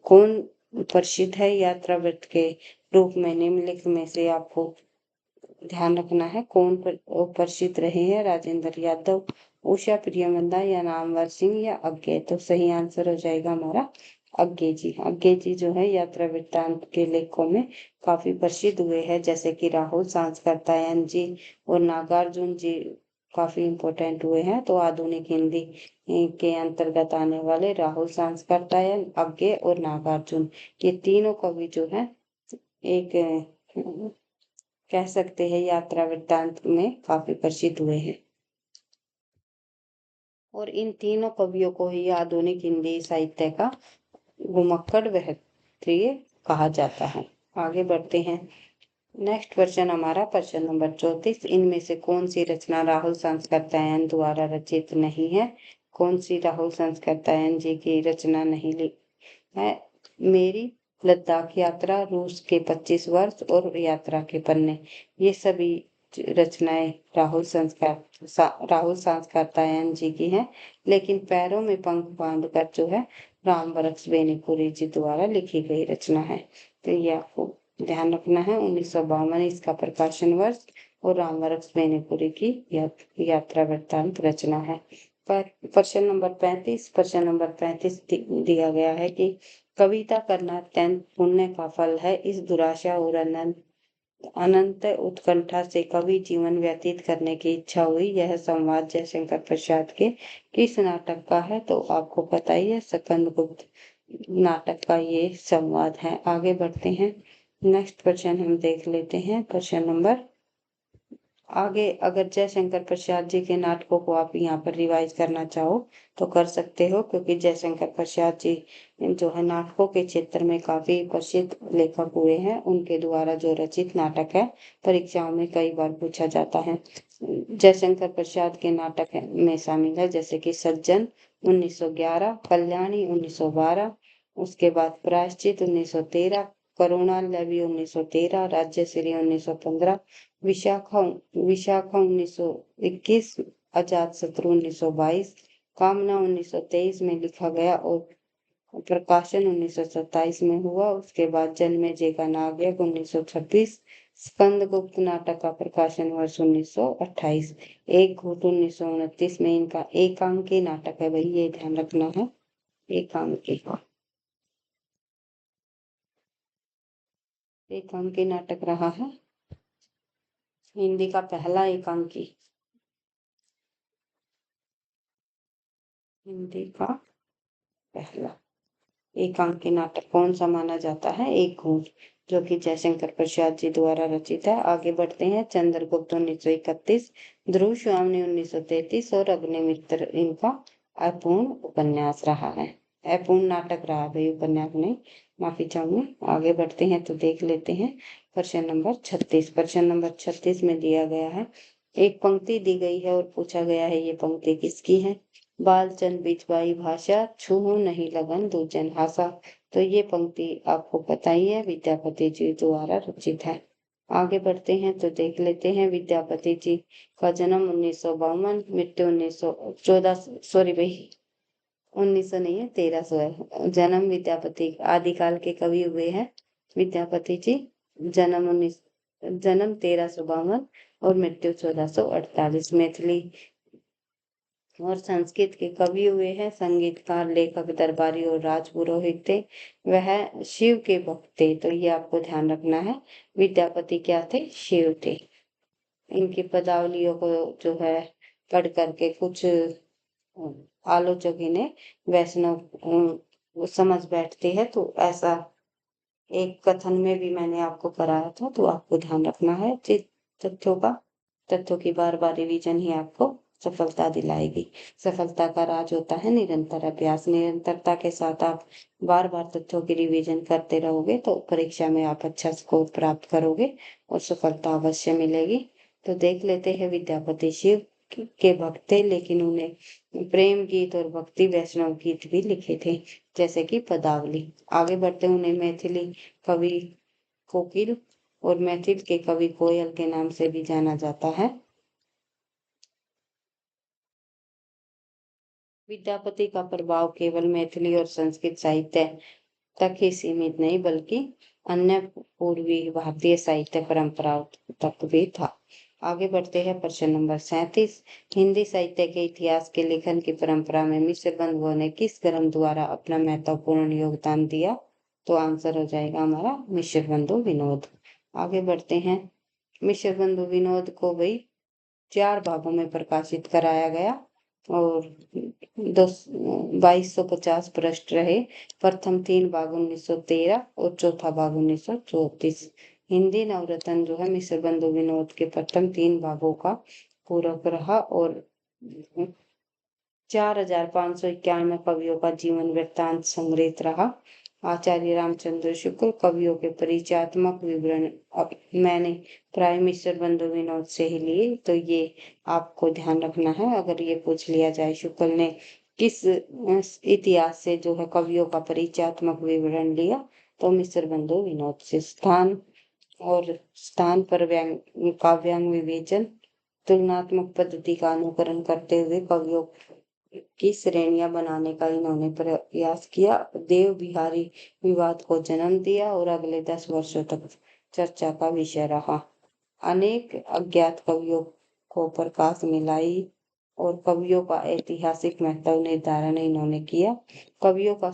Speaker 1: कौन प्रसिद्ध है। यात्रावृत्त के रूप में निम्नलिखित में से आपको ध्यान रखना है कौन प्रसिद्ध रहे हैं। राजेंद्र यादव, उषा प्रियमंदा या नामवर सिंह या अज्ञे। तो सही आंसर हो जाएगा हमारा अज्ञे जी जो है यात्रा वृत्तांत के लेखों में काफी प्रसिद्ध हुए हैं, जैसे कि राहुल सांस्कृतायन जी और नागार्जुन जी काफी इम्पोर्टेंट हुए हैं। तो आधुनिक हिंदी के अंतर्गत आने वाले राहुल सांस्कृतायन, अज्ञे और नागार्जुन, ये तीनों कवि जो है एक कह सकते हैं यात्रा वृत्तांत में काफी प्रसिद्ध हुए हैं। और इन तीनों कवियों को ही आधुनिक हिंदी साहित्य का घुमक्कड़ बेहतरीन कहा जाता है। आगे बढ़ते हैं। नेक्स्ट क्वेश्चन हमारा प्रश्न नंबर 34। इनमें से कौन सी रचना राहुल सांस्कृतायन द्वारा रचित नहीं है? कौन सी राहुल सांस्कृतायन जी की रचना नहीं है? मेरी लद्दाख यात्रा, रूस के 25 वर्ष और यात्रा के पन्ने, ये सभी रचनाएं राहुल सांस्कृतायन जी की हैं। लेकिन पैरों में पंख बांधकर जो है राम वृक्ष बेनीपुरी जी द्वारा लिखी गई रचना है। तो ये आपको ध्यान रखना है। 1952 इसका प्रकाशन वर्ष और राम वृक्ष बेनीपुरी की यात्रा वृत्तांत रचना है। प्रश्न नंबर 35। प्रश्न नंबर 35 दिया गया है कि कविता करना अत्यंत पुण्य का फल है। इस दुराशा और अनंत उत्कंठा से कवि जीवन व्यतीत करने की इच्छा हुई। यह संवाद जयशंकर प्रसाद के किस नाटक का है? तो आपको पता ही है, स्कंदगुप्त नाटक का ये संवाद है। आगे बढ़ते हैं। नेक्स्ट क्वेश्चन हम देख लेते हैं। क्वेश्चन नंबर आगे, अगर जयशंकर प्रसाद जी के नाटकों को आप यहाँ पर रिवाइज करना चाहो तो कर सकते हो, क्योंकि जयशंकर प्रसाद जी जो है नाटकों के क्षेत्र में काफी प्रसिद्ध लेखक हुए हैं। उनके द्वारा जो रचित नाटक है परीक्षाओं में कई बार पूछा जाता है। जयशंकर प्रसाद के नाटक में शामिल है जैसे कि सज्जन 1911, कल्याणी 1912, उसके बाद प्रायश्चित 1913, करुणालवी 1913, राज्यश्री 1915, विशाखा विशाखा 1921, अजात शत्रु 1922, कामना 1923 में लिखा गया और प्रकाशन 1927 में हुआ। उसके बाद जन्मेजय का नागयज्ञ 1926, स्कंदगुप्त नाटक का प्रकाशन वर्ष 1928, एक घूट 1929 में इनका एकांकी नाटक है भाई, ये ध्यान रखना है, एकांकी नाटक रहा है हिंदी का पहला एकांकी, हिंदी का पहला एकांकी नाटक कौन सा माना जाता है? एक घूंट, जो कि जयशंकर प्रसाद जी द्वारा रचित है। आगे बढ़ते हैं। चंद्रगुप्त 1931, ध्रुव स्वामी 1933 और अग्निमित्र इनका अपूर्ण उपन्यास रहा है। अपूर्ण नाटक रहा भाई, उपन्यास नहीं, माफी चाहूंगी। आगे बढ़ते हैं तो देख लेते हैं प्रश्न नंबर 36। प्रश्न नंबर 36 में दिया गया है, एक पंक्ति दी गई है और पूछा गया है ये पंक्ति किसकी है? बालचंद बिजबाई भाषा, छूहू नहीं लगन दूजन हासा। तो ये पंक्ति आपको पता ही है, विद्यापति जी द्वारा रचित है। आगे बढ़ते हैं तो देख लेते हैं। विद्यापति जी का जन्म 1952, मृत्यु 1914, सॉरी भाई 1900 नहीं है, 1300 है। जन्म विद्यापति आदिकाल के कवि हुए हैं विद्यापति जी। जन्म 1352 और मृत्यु 1448। मैथिली और संस्कृत के कवि हुए हैं, संगीतकार, लेखक, दरबारी और राजपुरोहित थे। वह शिव के भक्त थे, तो ये आपको ध्यान रखना है। विद्यापति क्या थे? शिव थे। इनकी पदावलियों को जो है पढ़ करके कुछ आलोचक इन्हें वैष्णव समझ बैठते हैं, तो ऐसा एक कथन में भी मैंने आपको कराया था, तो आपको ध्यान रखना है तथ्यों की बार बार रिवीजन ही आपको सफलता दिलाएगी। सफलता का राज होता है निरंतर अभ्यास। निरंतरता के साथ आप बार बार तथ्यों की रिवीजन करते रहोगे तो परीक्षा में आप अच्छा स्कोर प्राप्त करोगे और सफलता अवश्य मिलेगी। तो देख लेते हैं। विद्यापति शिव के भक्त थे, लेकिन उन्हें प्रेम गीत और भक्ति वैष्णव गीत भी लिखे थे, जैसे कि पदावली। आगे बढ़ते उन्हें मैथिली कवि कोकिल और मैथिल के कवि कोयल के नाम से भी जाना जाता है। विद्यापति का प्रभाव केवल मैथिली और संस्कृत साहित्य तक ही सीमित नहीं, बल्कि अन्य पूर्वी भारतीय साहित्य परंपराओं तक भी था। आगे बढ़ते हैं प्रश्न नंबर 37। हिंदी साहित्य के इतिहास के लेखन की परंपरा में मिश्र बंधुओं ने किस ग्रंथ द्वारा अपना महत्वपूर्ण योगदान दिया? तो आंसर हो जाएगा हमारा मिश्र बंधु विनोद। आगे बढ़ते हैं। मिश्र बंधु विनोद को भाई 4 भागों में प्रकाशित कराया गया और 2250 पृष्ठ रहे। प्रथम 3 भाग 1913 और चौथा भाग 1934। हिंदी नवरत्न जो है मिश्र बंधु विनोद के प्रथम 3 भागों का पूरक रहा और 4591 कवियों का जीवन वृत्तांत संग्रहित रहा। आचार्य रामचंद्र शुक्ल कवियों के परिचयात्मक विवरण मैंने प्राय मिश्र बंधु विनोद से ही लिए, तो ये आपको ध्यान रखना है। अगर ये पूछ लिया जाए शुक्ल ने किस इतिहास से जो है कवियों का परिचयात्मक विवरण लिया, तो मिश्र बंधु विनोद से। स्थान पर काव्यांग विवेचन तुलनात्मक पद्धति का अनुकरण करते हुए कवियों की श्रेणियां बनाने का इन्होंने प्रयास किया। देव बिहारी विवाद को जन्म दिया और अगले 10 वर्षों तक चर्चा का विषय रहा। अनेक अज्ञात कवियों को प्रकाश में लाई और कवियों का ऐतिहासिक महत्व निर्धारण इन्होंने किया। कवियों का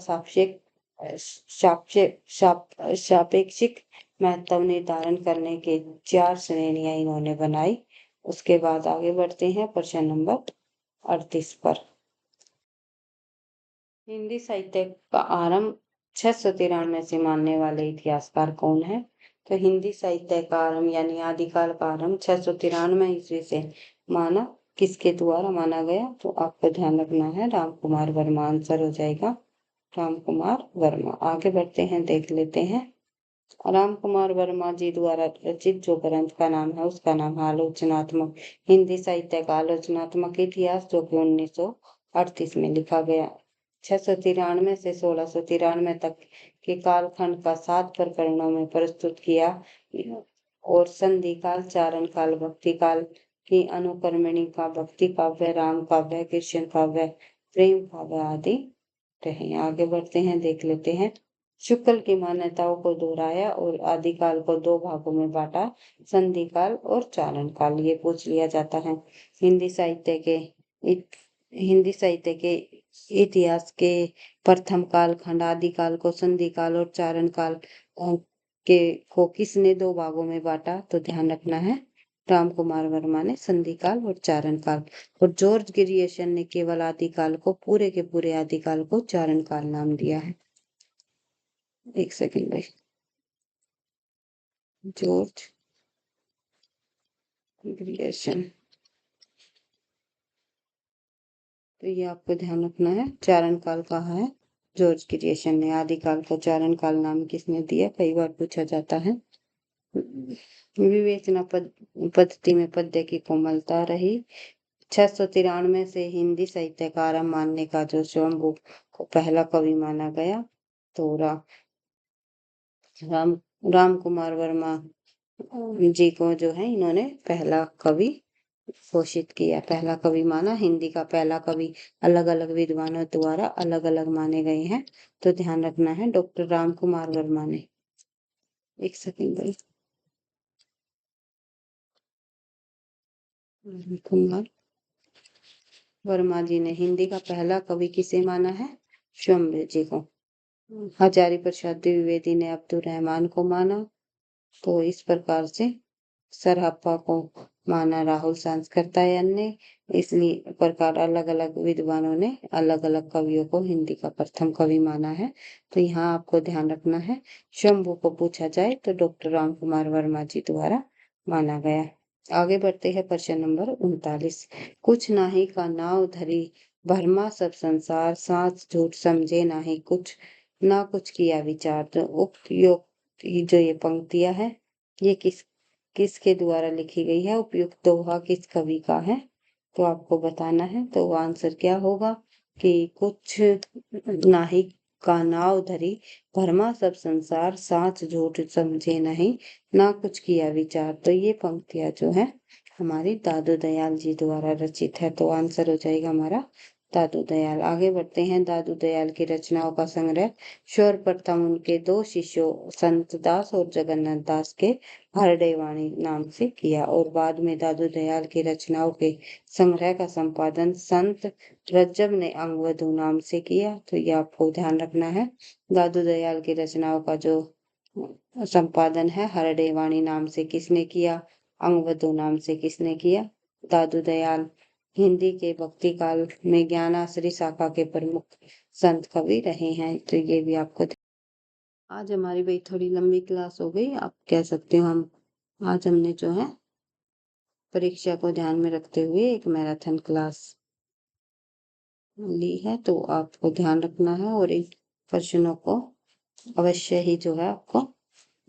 Speaker 1: सापेक्षिक महत्व निर्धारण करने के 4 श्रेणियां इन्होंने बनाई। उसके बाद आगे बढ़ते हैं प्रश्न नंबर 38 पर। हिंदी साहित्य का आरंभ 693 से मानने वाले इतिहासकार कौन है? तो हिंदी साहित्य का आरंभ यानी आदिकाल का आरंभ 693 ईस्वी से माना। किसके द्वारा माना गया? तो आपको ध्यान रखना है राम कुमार वर्मा। आंसर हो जाएगा राम कुमार वर्मा। आगे बढ़ते हैं, देख लेते हैं। राम कुमार वर्मा जी द्वारा रचित जो ग्रंथ का नाम है उसका नाम है आलोचनात्मक हिंदी साहित्य का आलोचनात्मक इतिहास, जो कि 1938 में लिखा गया। 693 से 1693 तक के कालखंड का 7 प्रकरणों में प्रस्तुत किया और संधि काल, चारण काल, भक्ति काल की अनुकर्मणी का भक्ति काव्य, राम काव्य, कृष्ण काव्य, प्रेम काव्य आदि रहे। आगे बढ़ते हैं, देख लेते हैं। शुक्ल की मान्यताओं को दोहराया और आदिकाल को 2 भागों में बांटा, संधि काल और चारण काल। ये पूछ लिया जाता है। हिंदी साहित्य के इतिहास के प्रथम काल खंड आदिकाल को, संधि काल और चारण काल को किसने 2 भागों में बांटा? तो ध्यान रखना है राम कुमार वर्मा ने संधि काल और चारण काल। और जॉर्ज ग्रियर्सन ने केवल आदिकाल को, पूरे के पूरे आदिकाल को चारण काल नाम दिया है। एक सेकंड भाई। जॉर्ज ग्रियर्सन, तो ये आपको ध्यान रखना है। चारण काल कहा है जॉर्ज ग्रियर्सन ने। आदिकाल को चारण काल नाम किसने दिया? कई बार पूछा जाता है। विवेचना पद्धति में पद्य की कोमलता रही। 693 से हिंदी साहित्य का आरंभ मानने का जो स्वयंभू को पहला कवि माना गया, तो राम कुमार वर्मा जी को जो है इन्होंने पहला कवि घोषित किया, पहला कवि माना। हिंदी का पहला कवि अलग अलग विद्वानों द्वारा अलग अलग माने गए हैं, तो ध्यान रखना है डॉक्टर राम कुमार वर्मा ने। एक सेकंड भाई। कुमार वर्मा जी ने हिंदी का पहला कवि किसे माना है? स्वयंभू जी को। हजारी प्रसाद द्विवेदी ने अब्दुल रहमान को माना। तो इस प्रकार से सरहप्पा को माना राहुल सांस्कृतायन ने। इसलिए प्रकार अलग अलग विद्वानों ने अलग अलग कवियों को हिंदी का प्रथम कवि माना है। तो यहाँ आपको ध्यान रखना है, शंभू को पूछा जाए तो डॉक्टर राम कुमार वर्मा जी द्वारा माना गया। आगे बढ़ते हैं प्रश्न नंबर 39। कुछ नाही का नाव धरी भरमा सब संसार, सांस झूठ समझे नाही कुछ, ना कुछ किया विचार। तो उपयुक्त जो ये पंक्तियां है ये किसके द्वारा लिखी गई है? उपयुक्त दोहा किस कवि का है? तो आपको बताना है। तो आंसर क्या होगा कि कुछ नाही का नाव धरी भरमा सब संसार, सांस झूठ समझे नहीं, ना कुछ किया विचार। तो ये पंक्तियां जो है हमारी दादू दयाल जी द्वारा रचित है। तो आंसर हो जाएगा हमारा दादू दयाल। आगे बढ़ते हैं। दादू दयाल की रचनाओं का संग्रह सर्वप्रथम उनके दो शिष्यों संत दास और जगन्नाथ दास के हरडेवाणी नाम से किया और बाद में दादू दयाल की रचनाओं के संग्रह का संपादन संत रज्जब ने अंगवधु नाम से किया। तो ये आपको ध्यान रखना है। दादू दयाल की रचनाओं का जो संपादन है हरडेवाणी नाम से किसने किया, अंगवधु नाम से किसने किया, दादू दयाल। हिंदी के भक्ति काल में ज्ञानाश्री शाखा के प्रमुख संत कवि रहे हैं। तो ये भी आपको आज हमारी भाई थोड़ी लंबी क्लास हो गई, आप कह सकते हो। आज हमने जो है परीक्षा को ध्यान में रखते हुए एक मैराथन क्लास ली है, तो आपको ध्यान रखना है और इन प्रश्नों को अवश्य ही जो है आपको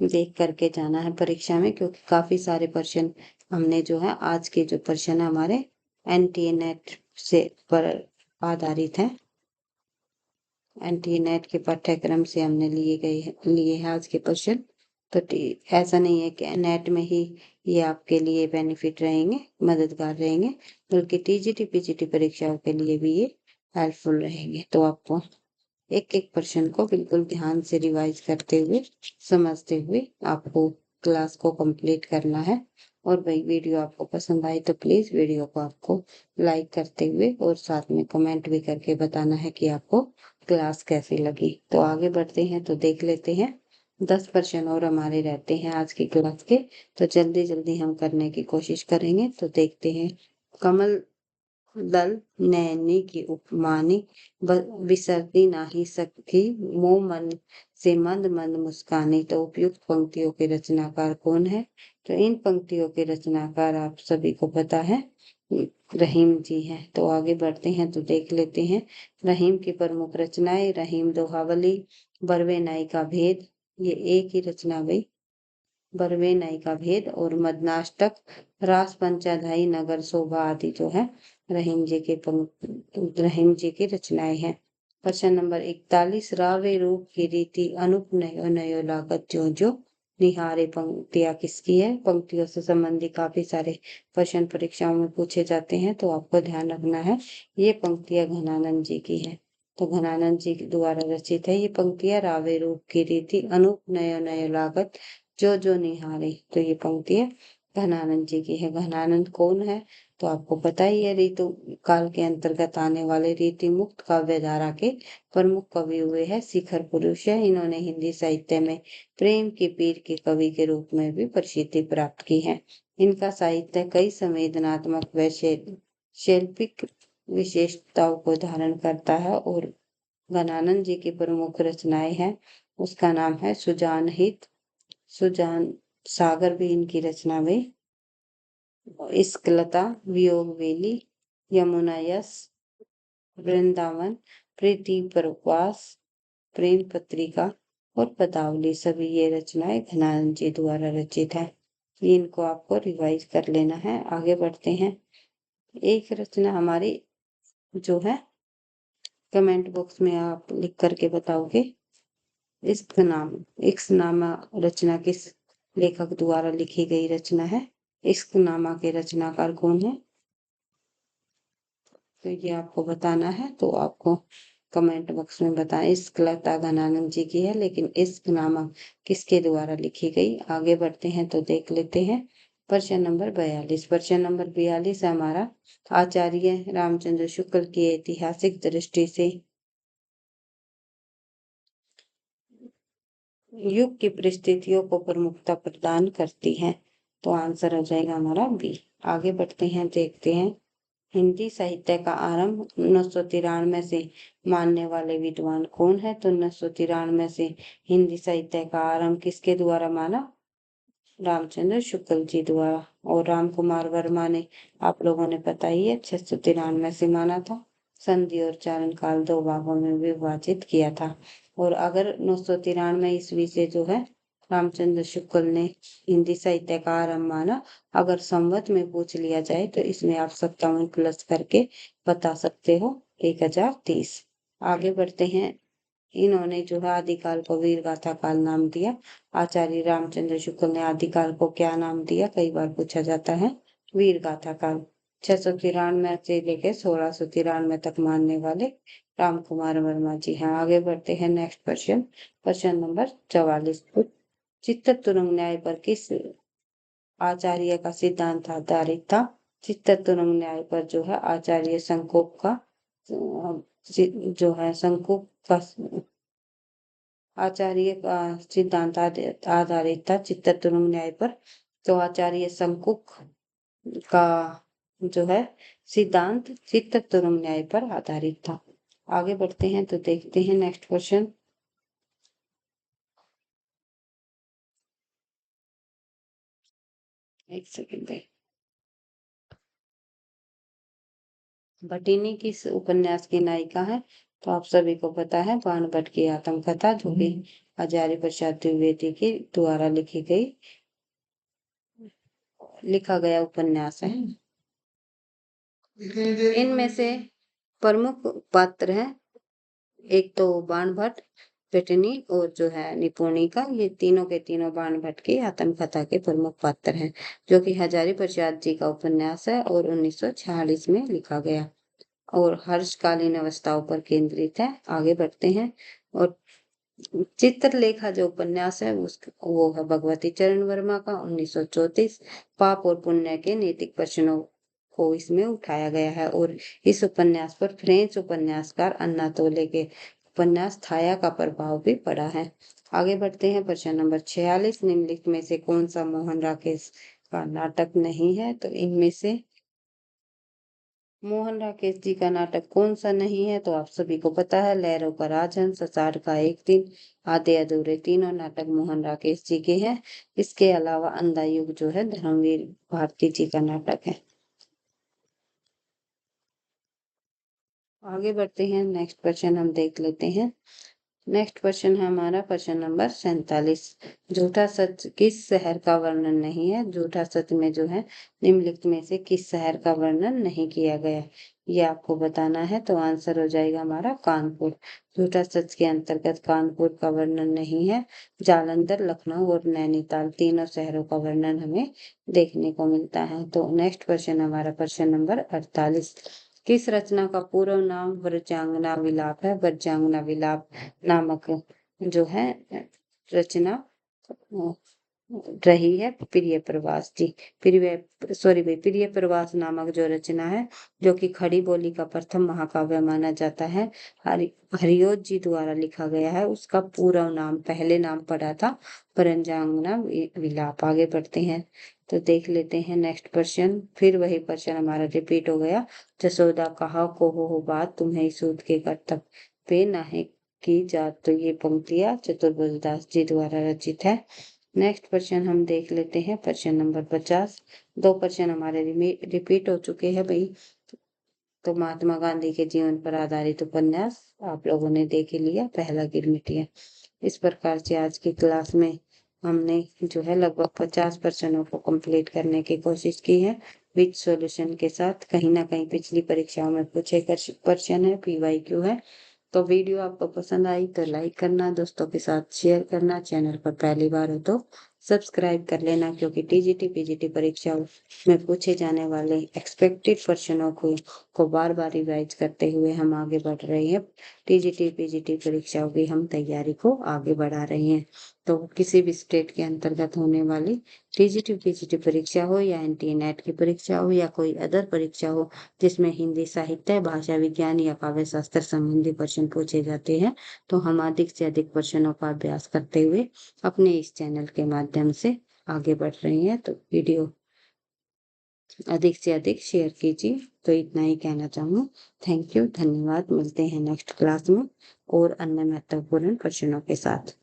Speaker 1: देख करके जाना है परीक्षा में, क्योंकि काफी सारे प्रश्न हमने जो है आज के जो प्रश्न है हमारे एनटीए नेट से पर आधारित है। एनटीए नेट के पाठ्यक्रम से हमने लिए हैं आज के प्रश्न। तो ऐसा नहीं है कि नेट में ही ये आपके लिए बेनिफिट रहेंगे, मददगार रहेंगे, बल्कि टीजीटी पीजीटी परीक्षाओं के लिए भी ये हेल्पफुल रहेंगे। तो आपको एक एक प्रश्न को बिल्कुल ध्यान से रिवाइज करते हुए समझते हुए आपको क्लास को कंप्लीट करना है। और भाई वीडियो आपको पसंद आई तो प्लीज वीडियो को आपको लाइक करते हुए और साथ में कमेंट भी करके बताना है कि आपको क्लास कैसी लगी। तो आगे बढ़ते हैं, तो देख लेते हैं। 10 प्रश्न और हमारे रहते हैं आज की क्लास के, तो जल्दी जल्दी हम करने की कोशिश करेंगे। तो देखते हैं। कमल दल नैनी की उपमानी बिसरती नाही सखी मोह मन से मंद मंद मुस्कानी। तो उपयुक्त पंक्तियों के रचनाकार कौन है? तो इन पंक्तियों के रचनाकार आप सभी को पता है, रहीम जी हैं। तो आगे बढ़ते हैं, तो देख लेते हैं रहीम की प्रमुख रचनाएं। रहीम दोहावली, बरवे नाई का भेद, ये एक ही रचना गई, बरवे नाई का भेद और मदनाष्टक, रास पंचाधाई, नगर शोभा आदि जो है रहीम जी की रचनाएं हैं। प्रश्न नंबर 41, रावे रूप की रीति अनुप नयो नयो लागत जो जो निहारे। पंक्तियां किसकी है? पंक्तियों से संबंधित काफी सारे प्रश्न परीक्षाओं में पूछे जाते हैं, तो आपको ध्यान रखना है ये पंक्तियां घनानंद जी की है। तो घनानंद जी के द्वारा रचित है ये पंक्तियां। रावे रूप की रीति अनुप नयो नयो लागत जो जो निहारे। तो ये पंक्तियां घनानंद जी की है। घनानंद कौन है? तो आपको पता ही है, ऋतु काल के अंतर्गत आने वाले रीति मुक्त काव्य धारा के प्रमुख कवि हुए हैं, शिखर पुरुष है। इन्होंने हिंदी साहित्य में प्रेम की पीर के कवि के रूप में भी प्रसिद्धि प्राप्त की है। इनका साहित्य कई संवेदनात्मक व शैल्पिक विशेषताओं को धारण करता है और घनानंद जी की प्रमुख रचनाएं हैं। उसका नाम है सुजान हित, सुजान सागर भी इनकी रचना में, इश्कलता, वियोग वेली, यमुना यस, वृंदावन, प्रीति प्रवास, प्रेम पत्रिका और पदावली, सभी ये रचनाएं घनानंद जी द्वारा रचित है। इनको आपको रिवाइज कर लेना है। आगे बढ़ते हैं। एक रचना हमारी जो है कमेंट बॉक्स में आप लिख करके बताओगे। इश्कनामा रचना किस लेखक द्वारा लिखी गई रचना है? इश्कनामा के रचनाकार कौन है? तो ये आपको बताना है, तो आपको कमेंट बॉक्स में बताएं। इश्कलता घनानंद जी की है, लेकिन इश्कनामा किसके द्वारा लिखी गई? आगे बढ़ते हैं, तो देख लेते हैं। प्रश्न नंबर 42। प्रश्न नंबर 42 हमारा आचार्य रामचंद्र शुक्ल की ऐतिहासिक दृष्टि से युग की परिस्थितियों को प्रमुखता प्रदान करती है। तो आंसर हो जाएगा हमारा बी। आगे बढ़ते हैं, देखते हैं। हिंदी साहित्य का आरंभ 1993 से मानने वाले विद्वान कौन है? तो 1993 से हिंदी साहित्य का आरंभ किसके द्वारा माना? रामचंद्र शुक्ल जी द्वारा। और राम कुमार वर्मा ने, आप लोगों ने पता ही है, 693 से माना था। संधि और चारण काल दो भागों में विभाजित किया था। और अगर 993 ईस्वी से जो है रामचंद्र शुक्ल ने हिंदी साहित्य का आरंभ माना, अगर संवत में पूछ लिया जाए तो इसमें आप 57 प्लस करके बता सकते हो 1030। आगे बढ़ते हैं। इन्होंने जो है आदिकाल को वीर गाथा काल नाम दिया। आचार्य रामचंद्र शुक्ल ने आदिकाल को क्या नाम दिया? कई बार पूछा जाता है, वीर गाथा काल। 693 से लेकर 1693 तक मानने वाले राम कुमार वर्मा जी हैं। आगे बढ़ते हैं नेक्स्ट क्वेश्चन, क्वेश्चन नंबर 44। चित्त तुरुंग न्याय पर किस आचार्य का सिद्धांत आधारित था? चित्त तुरुंग न्याय पर जो है आचार्य संकोप का जो है संकोप का आचार्य का सिद्धांत आधारित था चित्त तुरुंग न्याय पर। तो आचार्य संकुक का जो है सिद्धांत चित्त तुरुंग न्याय पर आधारित था। आगे बढ़ते हैं तो देखते हैं नेक्स्ट क्वेश्चन। एक सेकेंड। भटिनी किस उपन्यास की नायिका है? तो आप सभी को पता है बाणभट्ट की आत्मकथा, जो कि हजारी प्रसाद द्विवेदी के द्वारा लिखा गया उपन्यास है। इनमें से प्रमुख पात्र हैं, एक तो बाणभट्ट, भटिनी और जो है निपुणिका। ये तीनों के तीनों बाणभट्ट की आत्मकथा के प्रमुख पात्र हैं, जो कि हजारी प्रसाद जी का उपन्यास है और 1946 में लिखा गया और हर्षकालीन अवस्थाओं पर केंद्रित है। आगे बढ़ते हैं। और चित्रलेखा जो उपन्यास है वो है भगवती चरण वर्मा का 1934। पाप और पुण्य के नैतिक प्रश्नों को इसमें उठाया गया है और इस उपन्यास पर फ्रेंच उपन्यासकार अन्ना तोले के उपन्यास थाया का प्रभाव भी पड़ा है। आगे बढ़ते हैं। प्रश्न नंबर 46। निम्नलिखित में से कौन सा मोहन राकेश का नाटक नहीं है? तो इनमें से मोहन राकेश जी का नाटक कौन सा नहीं है? तो आप सभी को पता है लहरों का राजहंस, आषाढ़ का एक दिन, आधे अधूरे, तीनों नाटक मोहन राकेश जी के हैं। इसके अलावा अंधा युग जो है धर्मवीर भारती जी का नाटक है। आगे बढ़ते हैं। नेक्स्ट क्वेश्चन हम देख लेते हैं। नेक्स्ट क्वेश्चन है हमारा प्रश्न नंबर 47। झूठा सच किस शहर का वर्णन नहीं है? झूठा सच में जो है निम्नलिखित में से किस शहर का वर्णन नहीं किया गया, ये आपको बताना है। तो आंसर हो जाएगा हमारा कानपुर। झूठा सच के अंतर्गत कानपुर का वर्णन नहीं है। जालंधर, लखनऊ और नैनीताल तीनों शहरों का वर्णन हमें देखने को मिलता है। तो नेक्स्ट क्वेश्चन हमारा प्रश्न नंबर 48। किस रचना का पूर्व नाम ब्रजांगना विलाप है? ब्रजांगना विलाप नामक जो है रचना रही है प्रिय प्रवास जी। प्रिय प्रवास नामक जो रचना है, जो कि खड़ी बोली का प्रथम महाकाव्य माना जाता है, हरिओत जी द्वारा लिखा गया है। उसका पूरा नाम, पहले नाम पड़ा था ब्रजांगना विलाप। आगे बढ़ते हैं तो देख लेते हैं नेक्स्ट क्वेश्चन। फिर वही क्वेश्चन हमारा रिपीट हो गया। जसोदा कहा को हो बात, तुम्हें सूद के कर्तव्य पे नाहे की जात। तो ये पंक्तियां चतुर्भुज दास जी द्वारा रचित है। नेक्स्ट क्वेश्चन हम देख लेते हैं प्रश्न नंबर 50। दो प्रश्न हमारे रिपीट हो चुके हैं भाई। तो महात्मा गांधी के जीवन पर आधारित उपन्यास आप लोगों ने देख ही लिया, पहला गिरमिटिया। इस प्रकार से आज की क्लास में हमने जो है लगभग 50 प्रश्नों को कंप्लीट करने की कोशिश की है विद सॉल्यूशन के साथ। कहीं ना कहीं पिछली परीक्षाओं में पूछे प्रश्न है, PYQ है। तो वीडियो आपको पसंद आई तो लाइक करना, दोस्तों के साथ शेयर करना, चैनल पर पहली बार हो तो सब्सक्राइब कर लेना, क्योंकि TGT PGT परीक्षाओं में पूछे जाने वाले एक्सपेक्टेड प्रश्नों को बार बार रिवाइज करते हुए हम आगे बढ़ रहे हैं। TGT PGT परीक्षाओं की हम तैयारी को आगे बढ़ा रहे हैं। तो किसी भी स्टेट के अंतर्गत होने वाली TGT PGT परीक्षा हो या NTA NET की परीक्षा हो या कोई अदर परीक्षा हो जिसमें हिंदी साहित्य, भाषा विज्ञान या काव्य शास्त्र संबंधी प्रश्न पूछे जाते हैं, तो हम अधिक से अधिक प्रश्नों का अभ्यास करते हुए अपने इस चैनल के माध्यम से आगे बढ़ रहे हैं। तो वीडियो अधिक से अधिक शेयर कीजिए। तो इतना ही कहना चाहूँ। थैंक यू, धन्यवाद। मिलते हैं नेक्स्ट क्लास में और अन्य महत्वपूर्ण प्रश्नों के साथ।